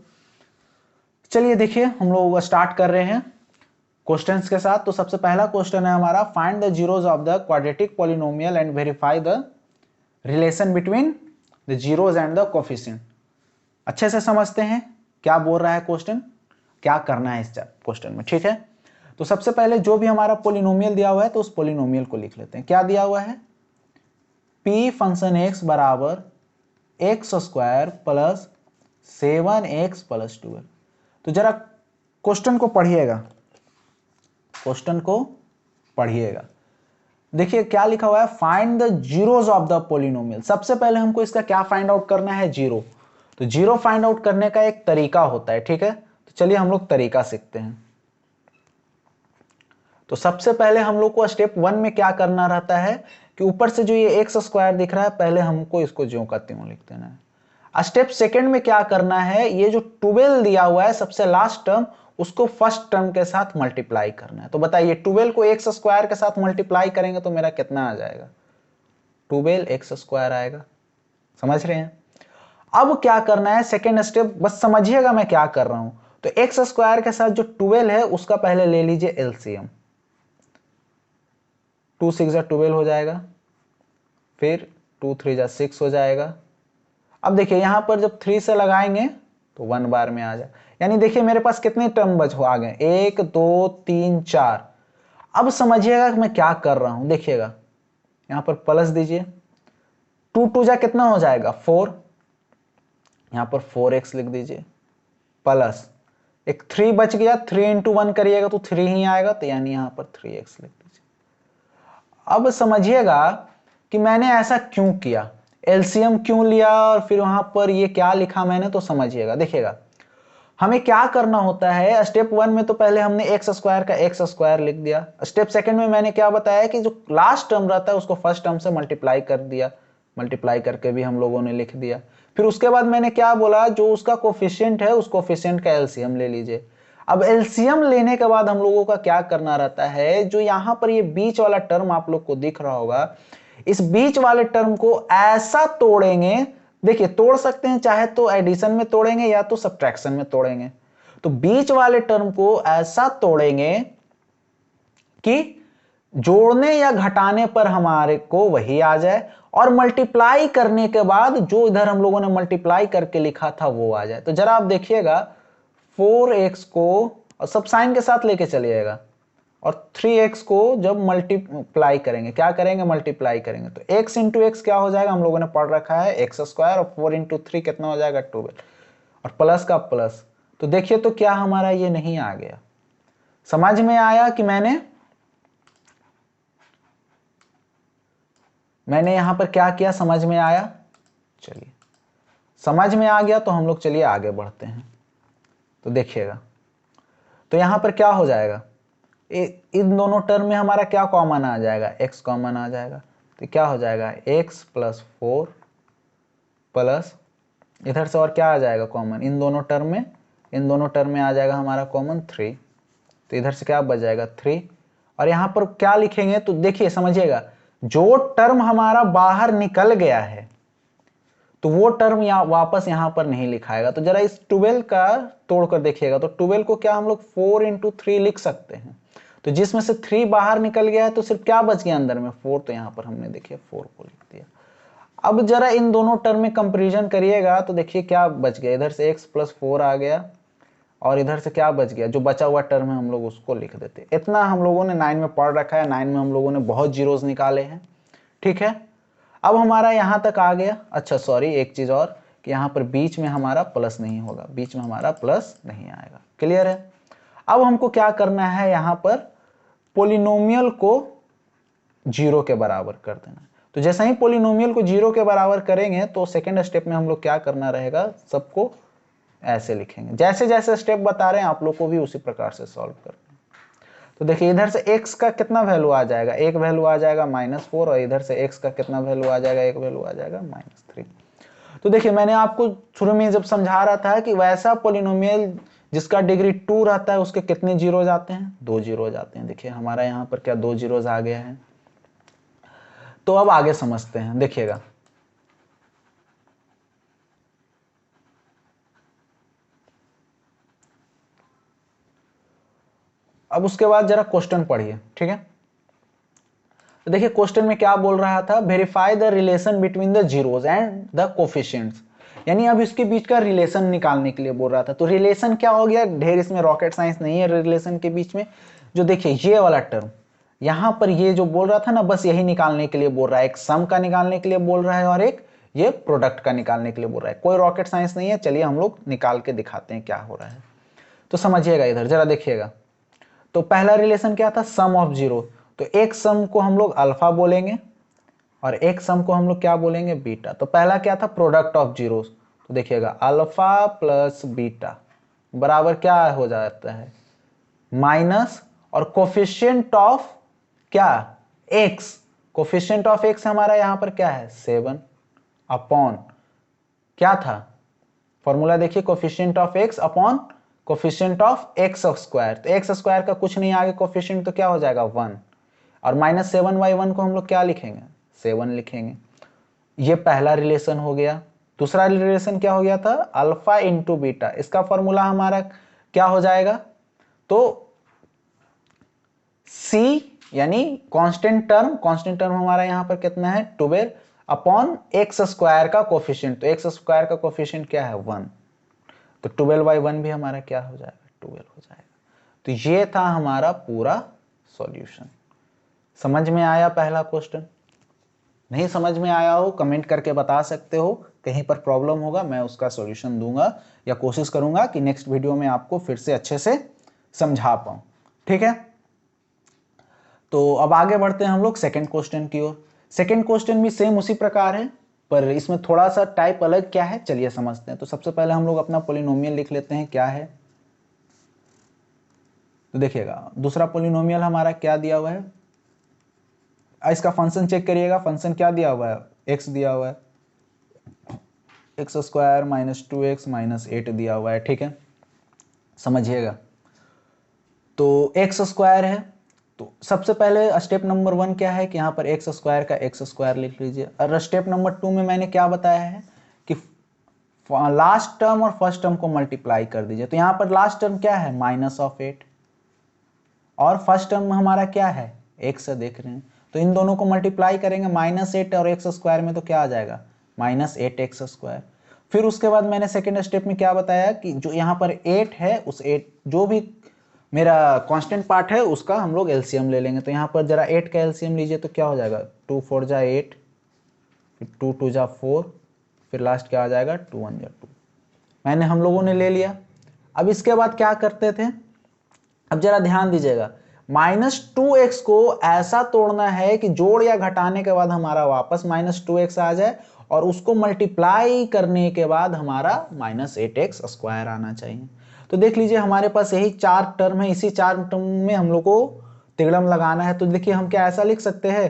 चलिए देखिए हम लोग स्टार्ट कर रहे हैं क्वेश्चंस के साथ। तो सबसे पहला क्वेश्चन है हमारा, find the zeros of the quadratic polynomial and verify the relation between the zeros and the coefficient. अच्छे से समझते हैं क्या बोल रहा है क्वेश्चन, क्या करना है इस क्वेश्चन में, ठीक है। तो सबसे पहले जो भी हमारा पॉलिनोमियल दिया हुआ है तो उस पॉलिनोमियल को लिख लेते हैं। क्या दिया हुआ है, p फंक्शन x बराबर x square plus 7x plus 12। तो जरा क्वेश्चन को पढ़िएगा, क्वेश्चन को पढ़िएगा। देखिए क्या लिखा हुआ है, find the zeros of the polynomial. सबसे पहले हमको इसका क्या फाइंड आउट करना है, जीरो। तो जीरो फाइंड आउट करने का एक तरीका होता है, ठीक है। तो चलिए हम लोग तरीका सीखते हैं। तो सबसे पहले हम लोग को स्टेप 1 में क्या करना रहता है कि ऊपर से जो ये एक्स स्क्वायर दिख रहा है पहले हमको इसको ज्यों का त्यों लिख देना है। स्टेप सेकंड में क्या करना है, ये जो 12 दिया हुआ है सबसे लास्ट टर्म, उसको फर्स्ट टर्म के साथ मल्टीप्लाई करना है। तो बताइए 12 को एक्स स्क्वायर के साथ मल्टीप्लाई करेंगे तो मेरा कितना आ जाएगा, 12 एक्स स्क्वायर आएगा। समझ रहे हैं? अब क्या करना है सेकेंड स्टेप, बस समझिएगा मैं क्या कर रहा हूं। तो एक्स स्क्वायर के साथ जो 12 है उसका पहले ले लीजिए एलसीएम, 2 6 जा 12 हो जाएगा, फिर 2 3 जा 6 हो जाएगा। अब देखिए यहां पर जब 3 से लगाएंगे तो 1 बार में आ जाए, यानी देखिए मेरे पास कितने टर्म बच हो आ गए, 1 2 3 4। अब समझिएगा कि मैं क्या कर रहा हूं, देखिएगा यहां पर प्लस दीजिए, 2 2 जा कितना हो जाएगा 4, यहां पर 4x लिख दीजिए, प्लस एक 3 बच गया, 3 इंटू 1 करिएगा तो 3 ही आएगा, तो यानी यहां पर 3x लिख दीजिए। अब समझिएगा कि मैंने ऐसा क्यों किया, एलसीएम क्यों लिया और फिर वहां पर ये क्या लिखा मैंने, तो समझिएगा। देखिएगा हमें क्या करना होता है, स्टेप 1 में तो पहले हमने एक्स स्क्वायर का एक्स स्क्वायर लिख दिया। स्टेप सेकंड में मैंने क्या बताया कि जो लास्ट टर्म रहता है उसको फर्स्ट टर्म से मल्टीप्लाई कर दिया, मल्टीप्लाई करके भी हम लोगों ने लिख दिया। फिर उसके बाद मैंने क्या बोला, जो उसका कोफिशिएंट है उस कोफिशिएंट का एलसीएम ले लीजिए। अब एलसीएम लेने के बाद हम लोगों का क्या करना रहता है, जो यहां पर ये बीच वाला टर्म आप लोग को दिख रहा होगा, इस बीच वाले टर्म को ऐसा तोड़ेंगे, देखिए तोड़ सकते हैं चाहे तो एडिशन में तोड़ेंगे या तो सब्ट्रैक्शन में तोड़ेंगे। तो बीच वाले टर्म को ऐसा तोड़ेंगे कि जोड़ने या घटाने पर हमारे को वही आ जाए, और मल्टीप्लाई करने के बाद जो इधर हम लोगों ने मल्टीप्लाई करके लिखा था वो आ जाए। तो जरा आप देखिएगा 4x को और सब साइन के साथ लेके चलिएगा, और 3x को जब मल्टीप्लाई करेंगे, क्या करेंगे मल्टीप्लाई करेंगे, तो x इंटू एक्स क्या हो जाएगा, हम लोगों ने पढ़ रखा है एक्स स्क्वायर, और 4 इंटू 3 कितना हो जाएगा 12, और प्लस का प्लस। तो देखिए तो क्या हमारा ये नहीं आ गया, समझ में आया कि मैंने यहां पर क्या किया, समझ में आया? चलिए समझ में आ गया तो हम लोग चलिए आगे बढ़ते हैं। तो देखिएगा तो यहां पर क्या हो जाएगा, इन दोनों टर्म में हमारा क्या कॉमन आ जाएगा, x कॉमन आ जाएगा। तो क्या हो जाएगा x प्लस 4 प्लस इधर से और क्या आ जाएगा कॉमन, इन दोनों टर्म में आ जाएगा हमारा कॉमन 3। तो इधर से क्या बच जाएगा 3, और यहां पर क्या लिखेंगे, तो देखिए समझिएगा जो टर्म हमारा बाहर निकल गया है तो वो टर्म वापस यहां पर नहीं लिखाएगा। तो जरा इस 12 का तोड़कर देखिएगा, तो 12 को क्या हम लोग 4 इंटू 3 लिख सकते हैं। तो जिसमें से 3 बाहर निकल गया है तो सिर्फ क्या बच गया अंदर में 4, तो यहां पर हमने देखिए 4 को लिख दिया। अब जरा इन दोनों टर्म में कंपेरिजन करिएगा तो देखिए क्या बच गया, इधर से x प्लस 4 आ गया, और इधर से क्या बच गया, जो बचा हुआ टर्म है हम लोग उसको लिख देते। इतना हम लोगों ने 9 में पढ़ रखा है, 9 में हम लोगों ने बहुत जीरोस निकाले हैं, ठीक है। अब हमारा यहां तक आ गया। अच्छा सॉरी एक चीज और, कि यहां पर बीच में हमारा प्लस नहीं होगा, बीच में हमारा प्लस नहीं आएगा, क्लियर है। अब हमको क्या करना है, यहां पर पॉलिनोमियल को 0 के बराबर कर देना। तो जैसे ही पोलिनोमियल को 0 के बराबर करेंगे तो सेकेंड स्टेप में हम लोग क्या करना रहेगा, सबको ऐसे लिखेंगे। जैसे जैसे स्टेप बता रहे हैं आप लोग को भी उसी प्रकार से सॉल्व करना है। तो देखिए इधर से x का कितना वैल्यू आ जाएगा, एक वैल्यू आ जाएगा -4, और इधर से x का कितना वैल्यू आ जाएगा, एक वैल्यू आ जाएगा -3। तो देखिए मैंने आपको शुरू में जब समझा रहा था कि वैसा पोलिनोमियल जिसका डिग्री 2 रहता है उसके कितने जीरोज आते हैं, 2 जीरोज आते हैं। देखिए हमारा यहाँ पर क्या 2 जीरोज आ गया है। तो अब आगे समझते हैं, देखिएगा। अब उसके बाद जरा क्वेश्चन पढ़िए, ठीक है। तो देखिए क्वेश्चन में क्या बोल रहा था, verify the relation between the zeros and the coefficients, यानी अब इसके बीच का रिलेशन निकालने के लिए बोल रहा था। तो रिलेशन क्या हो गया, ढेर इसमें रॉकेट साइंस नहीं है रिलेशन के बीच में। जो देखिए ये वाला टर्म यहाँ पर ये जो बोल रहा था ना, बस यही निकालने के लिए बोल रहा है, एक सम का निकालने के लिए बोल रहा है और एक ये प्रोडक्ट का निकालने के लिए बोल रहा है। कोई रॉकेट साइंस नहीं है, चलिए हम लोग निकाल के दिखाते हैं क्या हो रहा है। तो समझिएगा, इधर जरा देखिएगा। तो पहला रिलेशन क्या था, सम ऑफ जीरो। तो एक सम को हम लोग अल्फा बोलेंगे और एक सम को हम लोग क्या बोलेंगे, बीटा। तो पहला क्या था, प्रोडक्ट ऑफ जीरोस। तो देखिएगा अल्फा प्लस बीटा बराबर क्या हो जाता है, माइनस, और कोफिशिएंट ऑफ क्या, एक्स। कोफिशिएंट ऑफ एक्स हमारा यहां पर क्या है, 7 अपॉन क्या था फॉर्मूला, देखिए coefficient of x upon coefficient of x square. तो एक्स स्क्वायर का कुछ नहीं आगे कोफिशिएंट, तो क्या हो जाएगा 1, और -7/1 को हम लोग क्या लिखेंगे, 7 लिखेंगे। ये पहला रिलेशन हो गया। दूसरा रिलेशन क्या हो गया था, अल्फा इंटू बीटा। इसका फॉर्मूला हमारा क्या हो जाएगा, तो C यानी कांस्टेंट टर्म हमारा यहां पर कितना है, 12 अपॉन एक्स स्क्वायर का कोफिशिएंट। तो एक्स स्क्वायर का कोफिशिएंट क्या है, 1। तो 12/1 भी हमारा क्या हो जाएगा, 12 हो जाएगा। तो ये था हमारा पूरा सॉल्यूशन। समझ में आया पहला क्वेश्चन? नहीं समझ में आया हो कमेंट करके बता सकते हो, कहीं पर प्रॉब्लम होगा मैं उसका सॉल्यूशन दूंगा या कोशिश करूंगा कि नेक्स्ट वीडियो में आपको फिर से अच्छे से समझा पाऊं, ठीक है। तो अब आगे बढ़ते हैं हम लोग सेकंड क्वेश्चन की ओर। सेकंड क्वेश्चन भी सेम उसी प्रकार है, पर इसमें थोड़ा सा टाइप अलग क्या है, चलिए समझते हैं। तो सबसे पहले हम लोग अपना पोलिनोमियल लिख लेते हैं, क्या है। तो देखिएगा दूसरा पोलिनोमियल हमारा क्या दिया हुआ है, इसका फंक्शन चेक करिएगा। फंक्शन क्या दिया हुआ है, एक्स दिया हुआ है, एक्स स्क्वायर -2x -8 दिया हुआ है, ठीक है, समझिएगा। तो एक्स स्क्वायर है, तो सबसे पहले स्टेप नंबर 1 क्या है कि यहाँ पर एक्स स्क्वायर का एक्स स्क्वायर लिख लीजिए। और स्टेप नंबर 2 में मैंने क्या बताया है कि लास्ट टर्म और फर्स्ट टर्म को मल्टीप्लाई कर दीजिए। तो यहाँ पर लास्ट टर्म क्या है, -8, और फर्स्ट टर्म हमारा क्या है, एक्स देख रहे हैं। तो इन दोनों को मल्टीप्लाई करेंगे, -8 और एक्स स्क्वायर में, तो क्या आ जाएगा, -8x²। फिर उसके बाद मैंने सेकेंड स्टेप में क्या बताया कि जो यहाँ पर 8 है, उस 8 जो भी मेरा कांस्टेंट पार्ट है उसका हम लोग एलसीएम ले लेंगे। तो यहाँ पर जरा 8 का एलसीएम लीजिए, तो क्या हो जाएगा, 2 4 जा 8, फिर 2 2 जा 4, फिर लास्ट क्या आ जाएगा, 2 1 जा 2। मैंने हम लोगों ने ले लिया। अब इसके बाद क्या करते थे, अब जरा ध्यान दीजिएगा, -2x को ऐसा तोड़ना है कि जोड़ या घटाने के बाद हमारा वापस -2x आ जाए, और उसको मल्टीप्लाई करने के बाद हमारा -8x² आना चाहिए। तो देख लीजिए हमारे पास यही 4 टर्म है, इसी 4 टर्म में हम लोग को तिगड़म लगाना है। तो देखिए हम क्या ऐसा लिख सकते हैं,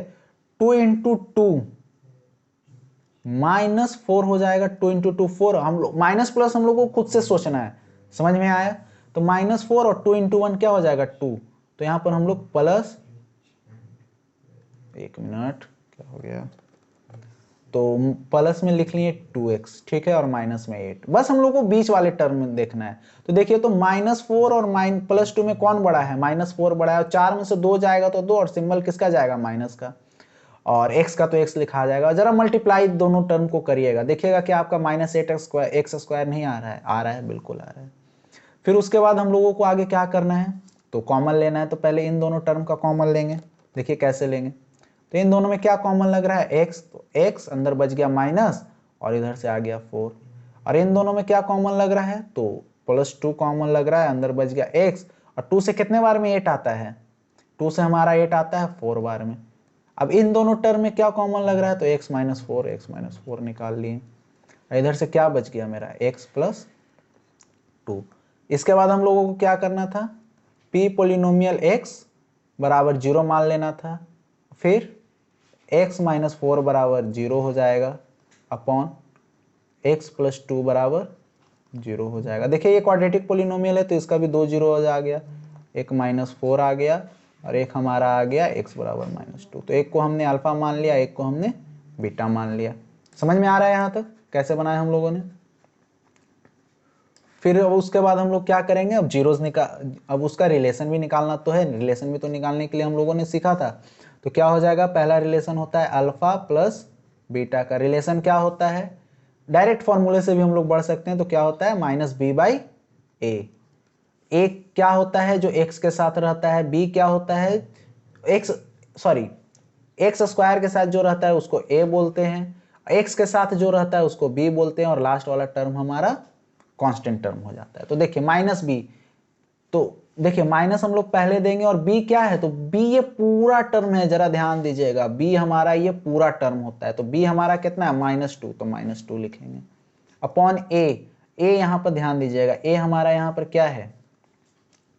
2 × 2 -4 हो जाएगा, 2 × 2 4। हम लोग माइनस प्लस हम लोग को खुद से सोचना है, समझ में आया। तो -4 और 2 × 1 क्या हो जाएगा, 2। तो यहां पर हम लोग प्लस, एक मिनट क्या हो गया, तो प्लस में लिख लिए 2x, ठीक है, और माइनस में 8। बस हम लोग को बीच वाले टर्म में देखना है। तो देखिए तो -4 और +2 में कौन बड़ा है, -4 बड़ा है, और 4 में से 2 जाएगा तो 2, और सिंबल किसका जाएगा, माइनस का, और x का तो x लिखा जाएगा। जरा मल्टीप्लाई दोनों टर्म को करिएगा, देखिएगा कि आपका -8x² नहीं आ रहा है, आ रहा है, बिल्कुल आ रहा है। फिर उसके बाद हम लोगों को आगे क्या करना है, तो कॉमन लेना है। तो पहले इन दोनों टर्म का कॉमन लेंगे, देखिए कैसे लेंगे। तो इन दोनों में क्या कॉमन लग रहा है, x, तो x अंदर बच गया माइनस, और इधर से आ गया 4। और इन दोनों में क्या कॉमन लग रहा है, तो +2 कॉमन लग रहा है, अंदर बच गया x, और 2 से कितने बार में 8 आता है, 2 से हमारा 8 आता है 4 बार में। अब इन दोनों टर्म में क्या कॉमन लग रहा है, तो x माइनस फोर निकाल लिए। इधर से क्या बच गया मेरा, x प्लस 2। इसके बाद हम लोगों को क्या करना था, p पोलिनोमियल x बराबर 0 मान लेना था, फिर x माइनस 4 बराबर 0 हो जाएगा अपॉन x प्लस 2 बराबर 0 हो जाएगा। देखिए ये क्वाड्रेटिक पोलिनोमियल है तो इसका भी 2 जीरो आ गया, एक माइनस 4 आ गया और एक हमारा आ गया x बराबर माइनस 2। तो एक को हमने अल्फा मान लिया, एक को हमने बीटा मान लिया। समझ में आ रहा है यहाँ तक कैसे बनाया हम लोगों ने। फिर अब उसके बाद हम लोग क्या करेंगे, अब जीरोस निकाल, अब उसका रिलेशन भी निकालना तो है, रिलेशन भी तो निकालने के लिए हम लोगों ने सीखा था। तो क्या हो जाएगा, पहला रिलेशन होता है अल्फा प्लस बीटा का रिलेशन क्या होता है, डायरेक्ट फॉर्मूले से भी हम लोग बढ़ सकते हैं। तो क्या होता है माइनस बी बाई ए। ए क्या होता है, जो एक्स के साथ रहता है, बी क्या होता है, एक्स स्क्वायर के साथ जो रहता है उसको ए बोलते हैं, एक्स के साथ जो रहता है उसको बी बोलते हैं, और लास्ट वाला टर्म हमारा कांस्टेंट टर्म हो जाता है। तो देखिए माइनस बी, तो देखिए माइनस हम लोग पहले देंगे, और बी क्या है, तो बी ये पूरा टर्म है, जरा ध्यान दीजिएगा, बी हमारा ये पूरा टर्म होता है। तो बी हमारा कितना है, माइनस 2, तो माइनस 2 लिखेंगे अपॉन ए। ए यहाँ पर ध्यान दीजिएगा, ए हमारा यहाँ पर क्या है,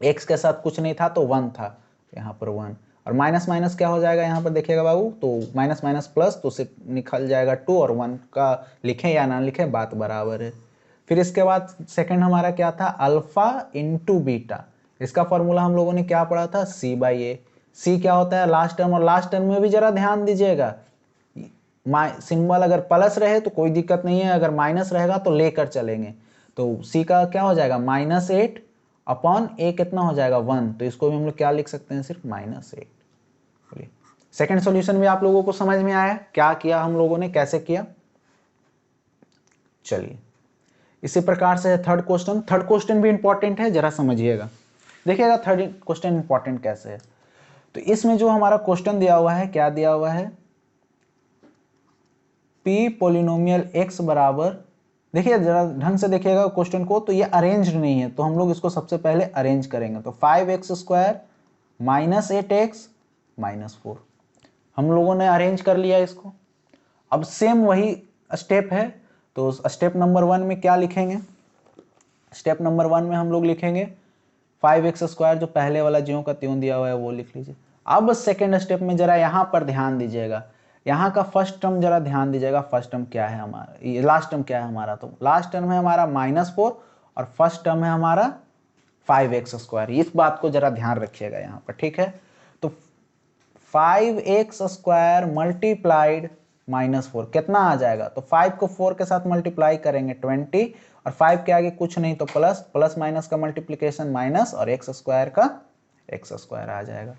एक्स के साथ कुछ नहीं था तो 1 था, यहाँ पर 1, और माइनस माइनस क्या हो जाएगा यहाँ पर देखिएगा बाबू, तो माइनस माइनस प्लस, तो उससे निकल जाएगा 2, और 1 का लिखें या ना लिखें बात बराबर है। फिर इसके बाद सेकंड हमारा क्या था, अल्फा इंटू बीटा। इसका फॉर्मूला हम लोगों ने क्या पढ़ा था, सी बाई ए। सी क्या होता है, लास्ट टर्म, और लास्ट टर्म में भी जरा ध्यान दीजिएगा, सिंबल अगर प्लस रहे तो कोई दिक्कत नहीं है, अगर माइनस रहेगा तो लेकर चलेंगे। तो सी का क्या हो जाएगा, -8 अपॉन ए कितना हो जाएगा 1, तो इसको भी हम लोग क्या लिख सकते हैं, सिर्फ -8। बोलिए सेकेंड सॉल्यूशन भी आप लोगों को समझ में आया क्या किया हम लोगों ने, कैसे किया। चलिए इसी प्रकार से थर्ड क्वेश्चन, थर्ड क्वेश्चन भी इंपॉर्टेंट है, जरा समझिएगा। देखिएगा थर्ड क्वेश्चन इंपॉर्टेंट कैसे है। तो इसमें जो हमारा क्वेश्चन दिया हुआ है, क्या दिया हुआ है, p पोलिनोमियल x बराबर, देखिए जरा ढंग से देखिएगा क्वेश्चन को, तो ये अरेंज नहीं है, तो हम लोग इसको सबसे पहले अरेंज करेंगे। तो 5x square minus 8x minus 4 हम लोगों ने अरेंज कर लिया इसको। अब सेम वही स्टेप है, तो स्टेप नंबर 1 में क्या लिखेंगे, स्टेप नंबर 1 में हम लोग लिखेंगे 5x स्क्वायर, जो पहले वाला ज्यों का त्यों दिया हुआ है वो लिख लीजिए। अब सेकेंड स्टेप में जरा यहाँ पर ध्यान दीजिएगा, यहाँ का फर्स्ट टर्म जरा ध्यान दीजिएगा, फर्स्ट टर्म क्या है हमारा, ये लास्ट टर्म क्या है हमारा, तो लास्ट टर्म है हमारा -4 और फर्स्ट टर्म है हमारा 5x स्क्वायर। इस बात को जरा ध्यान रखिएगा यहाँ पर, ठीक है। तो 5x स्क्वायर मल्टीप्लाइड -4 कितना आ जाएगा, तो 5 को 4 के साथ मल्टीप्लाई करेंगे 20, और 5 के आगे कुछ नहीं तो प्लस, प्लस माइनस का मल्टीप्लिकेशन माइनस, और x स्क्वायर का x स्क्वायर आ जाएगा।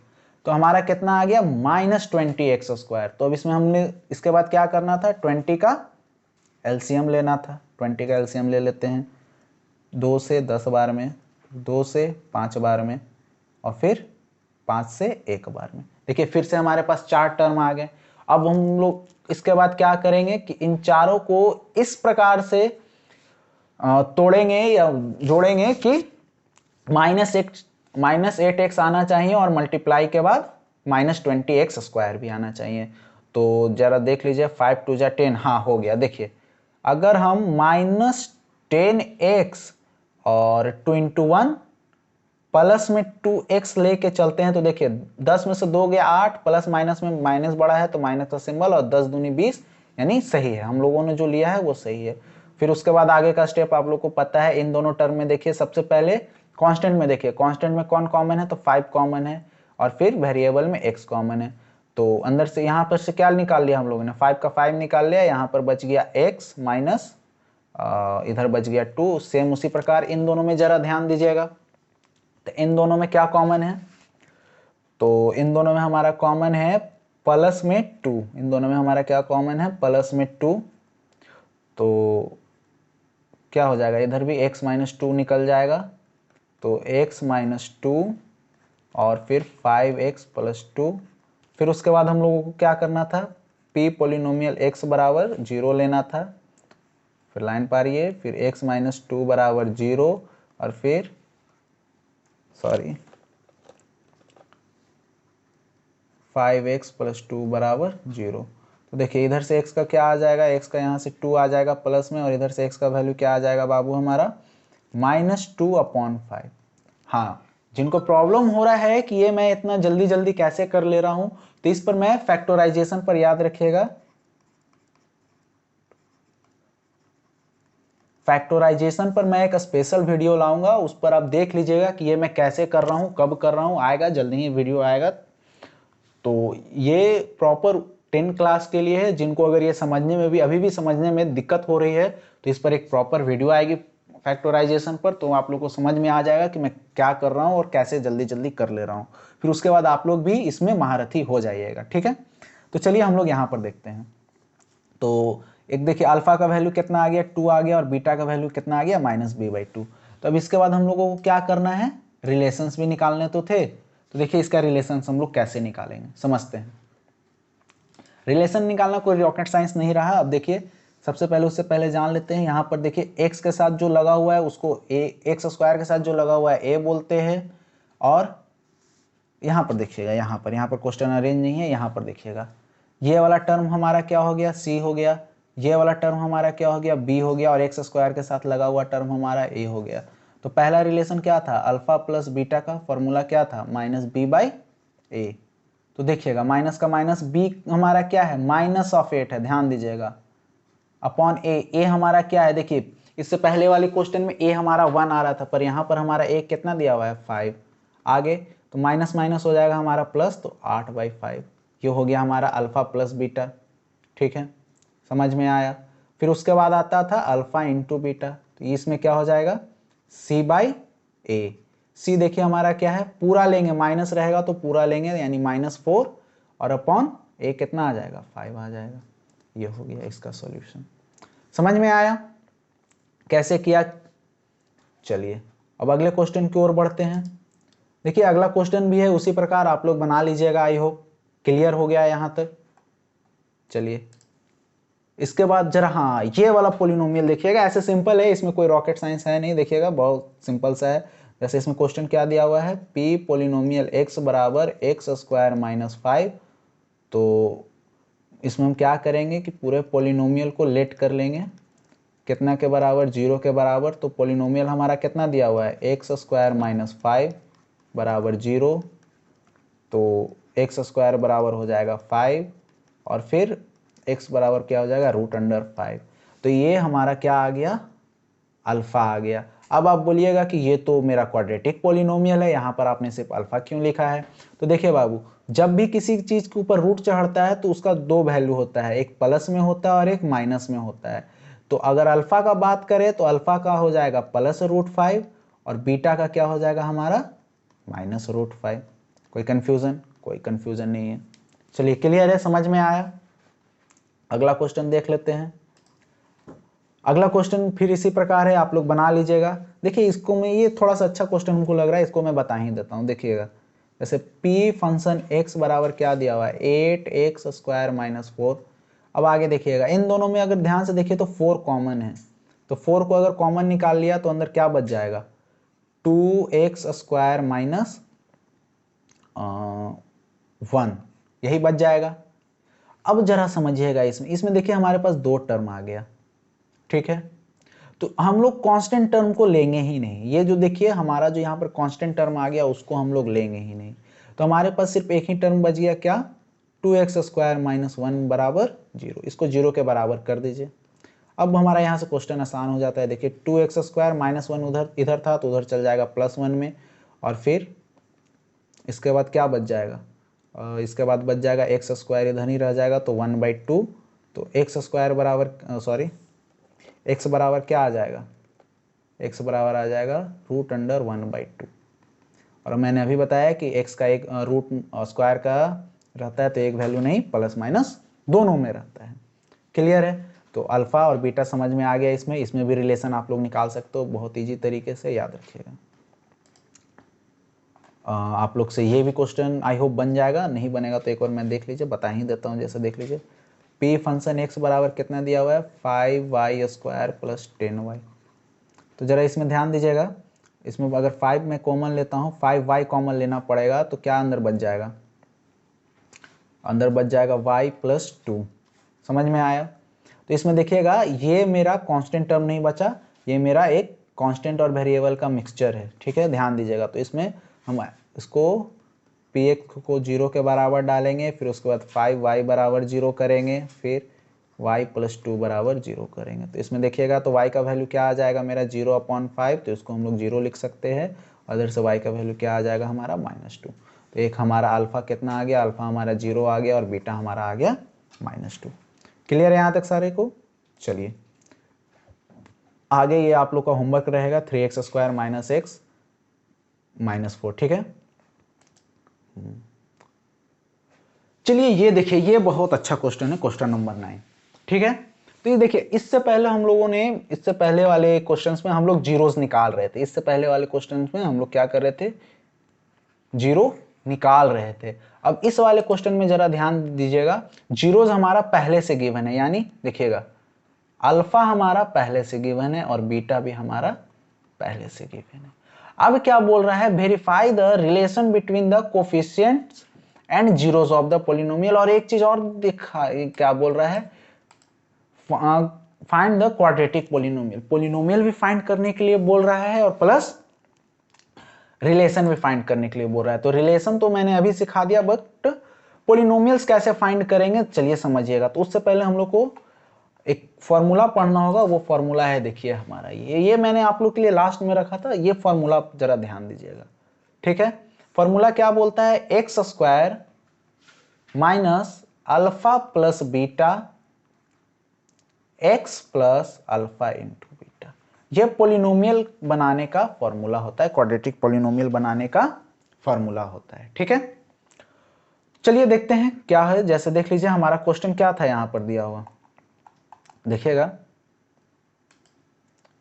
तो हमारा कितना आ गया, -20x स्क्वायर। तो अब इसमें हमने इसके बाद क्या करना था, 20 का एलसीएम लेना था। 20 का एलसीएम ले लेते हैं, 2 से 10 बार में, 2 से 5 बार में, और फिर 5 से 1 बार में। देखिए फिर से हमारे पास 4 टर्म आ गए। अब हम लोग इसके बाद क्या करेंगे कि इन चारों को इस प्रकार से तोड़ेंगे या जोड़ेंगे कि -8x आना चाहिए, और मल्टीप्लाई के बाद -20x स्क्वायर भी आना चाहिए। तो जरा देख लीजिए, 5 2 10, हाँ हो गया। देखिए अगर हम -10x और 2 × 1 प्लस में 2x लेके चलते हैं, तो देखिए 10 में से 2 गया 8, प्लस माइनस में माइनस बड़ा है तो माइनस का सिंबल, और 10 दूनी 20, यानी सही है, हम लोगों ने जो लिया है वो सही है। फिर उसके बाद आगे का स्टेप आप लोग को पता है, इन दोनों टर्म में देखिए सबसे पहले कांस्टेंट में देखिए, कांस्टेंट में कौन कॉमन है, तो 5 कॉमन है, और फिर वेरिएबल में x कॉमन है। तो अंदर से यहाँ पर से क्या निकाल लिया हम लोगों ने, 5 का 5 निकाल लिया, यहाँ पर बच गया x माइनस इधर बच गया 2। सेम उसी प्रकार इन दोनों में जरा ध्यान दीजिएगा, तो इन दोनों में क्या कॉमन है, तो इन दोनों में हमारा कॉमन है प्लस में 2, इन दोनों में हमारा क्या कॉमन है, प्लस में 2। तो क्या हो जाएगा, इधर भी x माइनस 2 निकल जाएगा, तो x माइनस 2 और फिर 5x प्लस 2। फिर उसके बाद हम लोगों को क्या करना था, p पोलिनोमियल x बराबर 0 लेना था। फिर लाइन पारिए, फिर x माइनस 2 बराबर 0, और फिर 5x प्लस 2 बराबर 0। तो देखिए इधर से x का क्या आ जाएगा, x का यहाँ से 2 आ जाएगा प्लस में, और इधर से x का वैल्यू क्या आ जाएगा बाबू हमारा -2/5। हाँ, जिनको प्रॉब्लम हो रहा है कि ये मैं इतना जल्दी जल्दी कैसे कर ले रहा हूं, तो इस पर मैं फैक्टराइजेशन पर याद रखिएगा, फैक्टराइजेशन पर मैं एक स्पेशल वीडियो लाऊंगा, उस पर आप देख लीजिएगा कि ये मैं कैसे कर रहा हूं, कब कर रहा हूं, आएगा जल्दी ही वीडियो आएगा। तो ये प्रॉपर 10 क्लास के लिए है, जिनको अगर ये समझने में भी अभी भी समझने में दिक्कत हो रही है तो इस पर एक प्रॉपर वीडियो आएगी फैक्टराइजेशन पर, तो आप लोग को समझ में आ जाएगा कि मैं क्या कर रहा हूँ और कैसे जल्दी जल्दी कर ले रहा हूँ। फिर उसके बाद आप लोग भी इसमें महारथी हो जाइएगा, ठीक है। तो चलिए हम लोग यहाँ पर देखते हैं। तो एक देखिए अल्फा का वैल्यू कितना आ गया, 2 आ गया, और बीटा का वैल्यू कितना आ गया, -b/2। तो अब इसके बाद हम लोगों को क्या करना है, रिलेशंस भी निकालने तो थे। तो देखिए इसका रिलेशंस हम लोग कैसे निकालेंगे, समझते हैं। रिलेशन निकालना कोई रॉकेट साइंस नहीं रहा। अब देखिए सबसे पहले उससे पहले जान लेते हैं, यहाँ पर देखिए x के साथ जो लगा हुआ है उसको x स्क्वायर के साथ जो लगा हुआ है a बोलते हैं। और यहाँ पर देखिएगा, यहाँ पर क्वेश्चन अरेंज नहीं है, यहाँ पर देखिएगा ये वाला टर्म हमारा क्या हो गया, c हो गया, ये वाला टर्म हमारा क्या हो गया, b हो गया, और x स्क्वायर के साथ लगा हुआ टर्म हमारा a हो गया। तो पहला रिलेशन क्या था, अल्फा प्लस बीटा का फॉर्मूला क्या था, -b/a। तो देखिएगा माइनस का माइनस, b हमारा क्या है, -8 है, ध्यान दीजिएगा, अपॉन a हमारा क्या है, देखिए इससे पहले वाले क्वेश्चन में a हमारा 1 आ रहा था, पर यहाँ पर हमारा a कितना दिया हुआ है, 5। आगे तो माइनस माइनस हो जाएगा हमारा प्लस, तो 8/5। ये हो गया हमारा अल्फा प्लस बीटा, ठीक है, समझ में आया। फिर उसके बाद आता था अल्फा इंटू बीटा, तो इसमें क्या हो जाएगा, c/a। c देखिए हमारा क्या है, पूरा लेंगे, माइनस रहेगा तो पूरा लेंगे, यानी -4, और अपॉन a कितना आ जाएगा, 5 आ जाएगा। ये हो गया इसका सॉल्यूशन। समझ में आया कैसे किया। चलिए अब अगले क्वेश्चन की ओर बढ़ते हैं। देखिए अगला क्वेश्चन भी है उसी प्रकार, आप लोग बना लीजिएगा, आई होप क्लियर हो गया यहाँ तक। चलिए इसके बाद जरा हाँ ये वाला पोलिनोमियल देखिएगा, ऐसे सिंपल है, इसमें कोई रॉकेट साइंस है नहीं, देखिएगा बहुत सिंपल सा है। जैसे इसमें क्वेश्चन क्या दिया हुआ है, p पोलिनोमियल x बराबर x² - 5। तो इसमें हम क्या करेंगे कि पूरे पोलिनोमियल को लेट कर लेंगे, कितना के बराबर, 0 के बराबर। तो पोलिनोमियल हमारा कितना दिया हुआ है, x² - 5 बराबर 0। तो x² बराबर हो जाएगा 5, और फिर x बराबर क्या हो जाएगा, √5। तो ये हमारा क्या आ गया, अल्फा आ गया। अब आप बोलिएगा कि ये तो मेरा क्वाड्रेटिक पोलिनोमियल है, यहाँ पर आपने सिर्फ अल्फा क्यों लिखा है। तो देखिए बाबू, जब भी किसी चीज़ के ऊपर रूट चढ़ता है तो उसका दो वैल्यू होता है, एक प्लस में होता है और एक माइनस में होता है। तो अगर अल्फा का बात करें तो अल्फा का हो जाएगा +√5, और बीटा का क्या हो जाएगा हमारा -√5। कोई कन्फ्यूज़न, कोई कन्फ्यूज़न नहीं है। चलिए क्लियर है, समझ में आया। अगला क्वेश्चन देख लेते हैं। अगला क्वेश्चन फिर इसी प्रकार है, आप लोग बना लीजिएगा। देखिए इसको मैं, ये थोड़ा सा अच्छा क्वेश्चन हमको लग रहा है, इसको मैं बता ही देता हूँ। देखिएगा जैसे p फंक्शन x बराबर क्या दिया हुआ है, 8x² - 4। अब आगे देखिएगा, इन दोनों में अगर ध्यान से देखिए तो 4 कॉमन है, तो 4 को अगर कॉमन निकाल लिया तो अंदर क्या बच जाएगा, 2x² - 1, यही बच जाएगा। अब जरा समझिएगा, इसमें देखिए हमारे पास दो टर्म आ गया, ठीक है। तो हम लोग कांस्टेंट टर्म को लेंगे ही नहीं, ये जो देखिए हमारा जो यहाँ पर कांस्टेंट टर्म आ गया उसको हम लोग लेंगे ही नहीं। तो हमारे पास सिर्फ एक ही टर्म बच गया, क्या, 2x² - 1 बराबर 0। इसको 0 के बराबर कर दीजिए। अब हमारा यहाँ से क्वेश्चन आसान हो जाता है। देखिए 2x² - 1 उधर इधर था तो उधर चल जाएगा +1 में, और फिर इसके बाद क्या बच जाएगा, इसके बाद बच जाएगा x² इधर ही रह जाएगा, तो 1/2। तो x² बराबर x बराबर क्या आ जाएगा, x बराबर आ जाएगा √1/2। और मैंने अभी बताया कि x का एक रूट स्क्वायर का रहता है तो एक वैल्यू नहीं, प्लस माइनस दोनों में रहता है। क्लियर है। तो अल्फा और बीटा समझ में आ गया। इसमें भी रिलेशन आप लोग निकाल सकते हो बहुत ईजी तरीके से, याद रखिएगा। आप लोग से ये भी क्वेश्चन आई होप बन जाएगा, नहीं बनेगा तो एक बार मैं देख लीजिए, बता ही देता हूँ। जैसे देख लीजिए p फंक्शन x बराबर कितना दिया हुआ है, 5y² + 10y। तो ज़रा इसमें ध्यान दीजिएगा, इसमें अगर 5 में कॉमन लेता हूँ, 5y कॉमन लेना पड़ेगा, तो क्या अंदर बच जाएगा, अंदर बच जाएगा y प्लस 2। समझ में आया? तो इसमें देखिएगा ये मेरा कांस्टेंट टर्म नहीं बचा, ये मेरा एक कांस्टेंट और वेरिएबल का मिक्सचर है, ठीक है, ध्यान दीजिएगा। तो इसमें हम इसको px को 0 के बराबर डालेंगे, फिर उसके बाद 5y बराबर 0 करेंगे, फिर y प्लस 2 बराबर 0 करेंगे। तो इसमें देखिएगा तो y का वैल्यू क्या आ जाएगा मेरा 0/5, तो इसको हम लोग 0 लिख सकते हैं। अदर से y का वैल्यू क्या आ जाएगा हमारा -2। तो एक हमारा अल्फा कितना आ गया, अल्फा हमारा 0 आ गया और बीटा हमारा आ गया -2। क्लियर है यहाँ तक सारे को? चलिए आगे ये आप लोग का होमवर्क रहेगा 3x² - x -4, ठीक है। चलिए ये देखिए, ये बहुत अच्छा क्वेश्चन है, क्वेश्चन नंबर 9, ठीक है। तो ये देखिए, इससे पहले हम लोगों ने, इससे पहले वाले क्वेश्चंस में हम लोग जीरोस निकाल रहे थे। इससे पहले वाले क्वेश्चंस में हम लोग क्या कर रहे थे, जीरो निकाल रहे थे। अब इस वाले क्वेश्चन में जरा ध्यान दीजिएगा, जीरोस हमारा पहले से गिवन है, यानी देखिएगा अल्फा हमारा पहले से गिवन है और बीटा भी हमारा पहले से गिवन है। अब क्या बोल रहा है, verify the relation between the coefficients and zeros of the polynomial. और एक चीज और दिखा, क्या बोल रहा है, find the quadratic polynomial. Polynomial भी फाइंड करने के लिए बोल रहा है और प्लस रिलेशन भी फाइंड करने के लिए बोल रहा है। तो रिलेशन तो मैंने अभी सिखा दिया, बट पॉलिनोमियल्स कैसे फाइंड करेंगे चलिए समझिएगा। तो उससे पहले हम लोग को एक फॉर्मूला पढ़ना होगा, वो फॉर्मूला है देखिए हमारा ये मैंने आप लोग के लिए लास्ट में रखा था, ये फॉर्मूला जरा ध्यान दीजिएगा, ठीक है। फॉर्मूला क्या बोलता है, x² minus alpha plus beta x plus alpha into beta. ये पॉलिनोमियल बनाने का फॉर्मूला होता है, क्वाड्रेटिक पॉलिनोमियल बनाने का फॉर्मूला होता है, ठीक है। चलिए देखते हैं क्या है। जैसे देख लीजिए हमारा क्वेश्चन क्या था यहां पर दिया हुआ, देखिएगा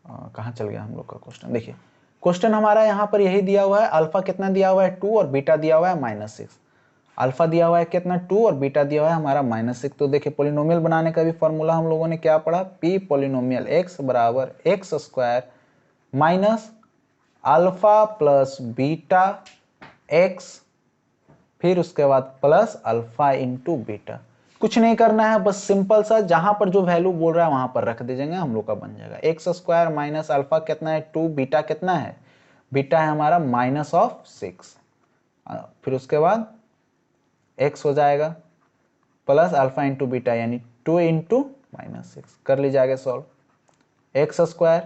कहाँ चल गया हम लोग का क्वेश्चन। देखिए क्वेश्चन हमारा यहाँ पर यही दिया हुआ है, अल्फा कितना दिया हुआ है 2 और बीटा दिया हुआ है -6। अल्फा दिया हुआ है कितना 2 और बीटा दिया हुआ है हमारा -6। तो देखिए पॉलिनोमियल बनाने का भी फॉर्मूला हम लोगों ने क्या पढ़ा, p पॉलिनोमियल x बराबर x² minus alpha plus beta x, फिर उसके बाद प्लस अल्फा इंटू बीटा। कुछ नहीं करना है, बस सिंपल सा जहां पर जो वैल्यू बोल रहा है वहां पर रख दीजिएगा, हम लोग का बन जाएगा x² माइनस अल्फा कितना है 2, बीटा कितना है, बीटा है हमारा -6। फिर उसके बाद x हो जाएगा प्लस अल्फा इंटू बीटा यानी 2 इंटू -6। कर लीजिएगा सॉल्व। x²,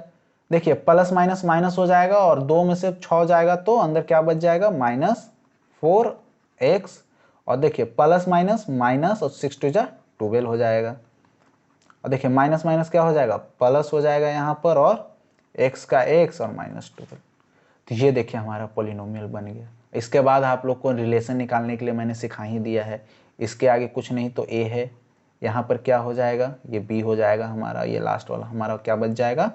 देखिए प्लस माइनस माइनस हो जाएगा और 2 में से 6 जाएगा तो अंदर क्या बच जाएगा -4x, और देखिए प्लस माइनस माइनस और 6 2 जा 12 हो जाएगा। और देखिए माइनस माइनस क्या हो जाएगा, प्लस हो जाएगा यहाँ पर, और x का x और -12। तो ये देखिए हमारा पॉलिनोमियल बन गया। इसके बाद आप लोग को रिलेशन निकालने के लिए मैंने सिखा ही दिया है, इसके आगे कुछ नहीं तो a है, यहाँ पर क्या हो जाएगा, ये b हो जाएगा हमारा, ये लास्ट वाला हमारा क्या बच जाएगा,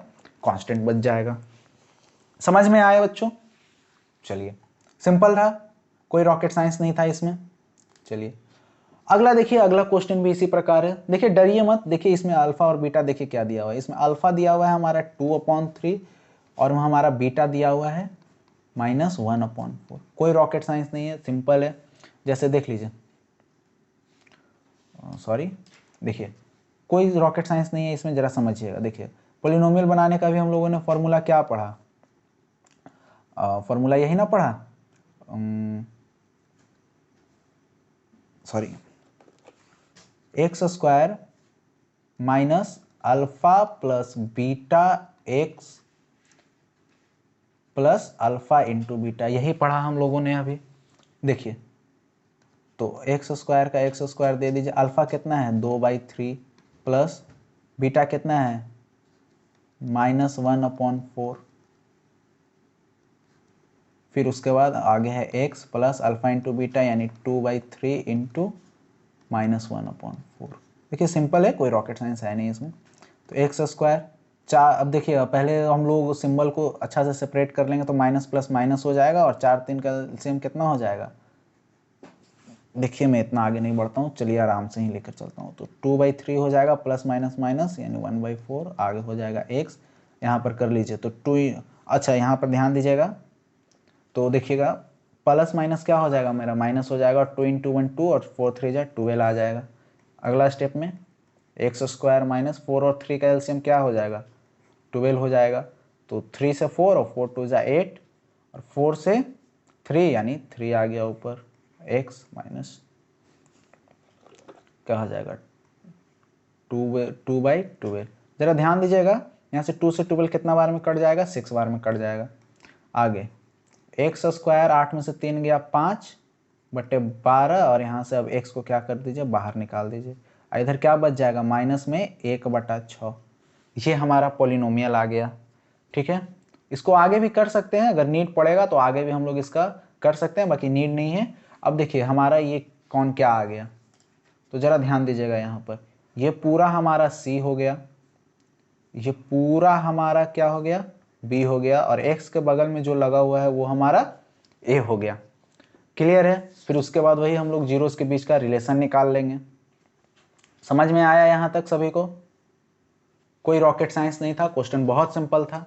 कांस्टेंट बच जाएगा। समझ में आया बच्चों? चलिए सिंपल था, कोई रॉकेट साइंस नहीं था इसमें। चलिए अगला देखिए, अगला क्वेश्चन भी इसी प्रकार है। देखिए डरिए मत, देखिए इसमें अल्फा और बीटा देखिए क्या दिया हुआ है। इसमें अल्फा दिया हुआ है हमारा 2/3 और हमारा बीटा दिया हुआ है -1/4। कोई रॉकेट साइंस नहीं है, सिंपल है। जैसे देख लीजिए, सॉरी, देखिए कोई रॉकेट साइंस नहीं है इसमें, जरा समझिएगा। देखिए पॉलिनोमियल बनाने का भी हम लोगों ने फॉर्मूला क्या पढ़ा, फॉर्मूला यही ना पढ़ा, sorry, x² minus alpha plus beta x plus alpha into beta, यही पढ़ा हम लोगों ने अभी। देखिए तो x² का x² दे दीजिए, अल्फा कितना है 2/3 प्लस बीटा कितना है -1/4, फिर उसके बाद आगे है x plus alpha into beta यानी 2/3 इंटू -1/4। देखिए सिंपल है, कोई रॉकेट साइंस है नहीं इसमें। तो x², चार, अब देखिए पहले हम लोग सिंबल को अच्छा से सेपरेट कर लेंगे तो माइनस प्लस माइनस हो जाएगा और 4 3 का एलसीएम कितना हो जाएगा। देखिए मैं इतना आगे नहीं बढ़ता हूँ, चलिए आराम से ही लेकर चलता हूँ। तो 2/3 हो जाएगा प्लस माइनस माइनस यानी 1/4, आगे हो जाएगा x, यहाँ पर कर लीजिए तो 2, अच्छा यहाँ पर ध्यान दीजिएगा तो देखिएगा प्लस माइनस क्या हो जाएगा मेरा, माइनस हो जाएगा, 2 इंटू 1 2 और 4 3 जा 12 आ जाएगा। अगला स्टेप में एक्स स्क्वायर माइनस 4 और 3 का एलसीएम क्या हो जाएगा, 12 हो जाएगा। तो 3 से 4 और 4 2 जा 8 और 4 से 3 यानी 3 आ गया ऊपर, एक्स माइनस क्या हो जाएगा 2/12। जरा ध्यान दीजिएगा, यहाँ से 2 से 12 कितना बार में कट जाएगा, 6 बार में कट जाएगा। आगे एक्स स्क्वायर 8 में से 3 गया 5/12 और यहाँ से अब एक्स को क्या कर दीजिए, बाहर निकाल दीजिए। इधर क्या बच जाएगा, माइनस में 1/6। ये हमारा पोलिनोमियल आ गया। ठीक है, इसको आगे भी कर सकते हैं, अगर नीड पड़ेगा तो आगे भी हम लोग इसका कर सकते हैं, बाकी नीड नहीं है। अब देखिए हमारा ये कौन क्या आ गया, तो ज़रा ध्यान दीजिएगा यहाँ पर, ये पूरा हमारा सी हो गया, ये पूरा हमारा क्या हो गया, बी हो गया, और एक्स के बगल में जो लगा हुआ है वो हमारा ए हो गया। क्लियर है। फिर उसके बाद वही हम लोग जीरोस के बीच का रिलेशन निकाल लेंगे। समझ में आया यहाँ तक सभी को? कोई रॉकेट साइंस नहीं था, क्वेश्चन बहुत सिंपल था।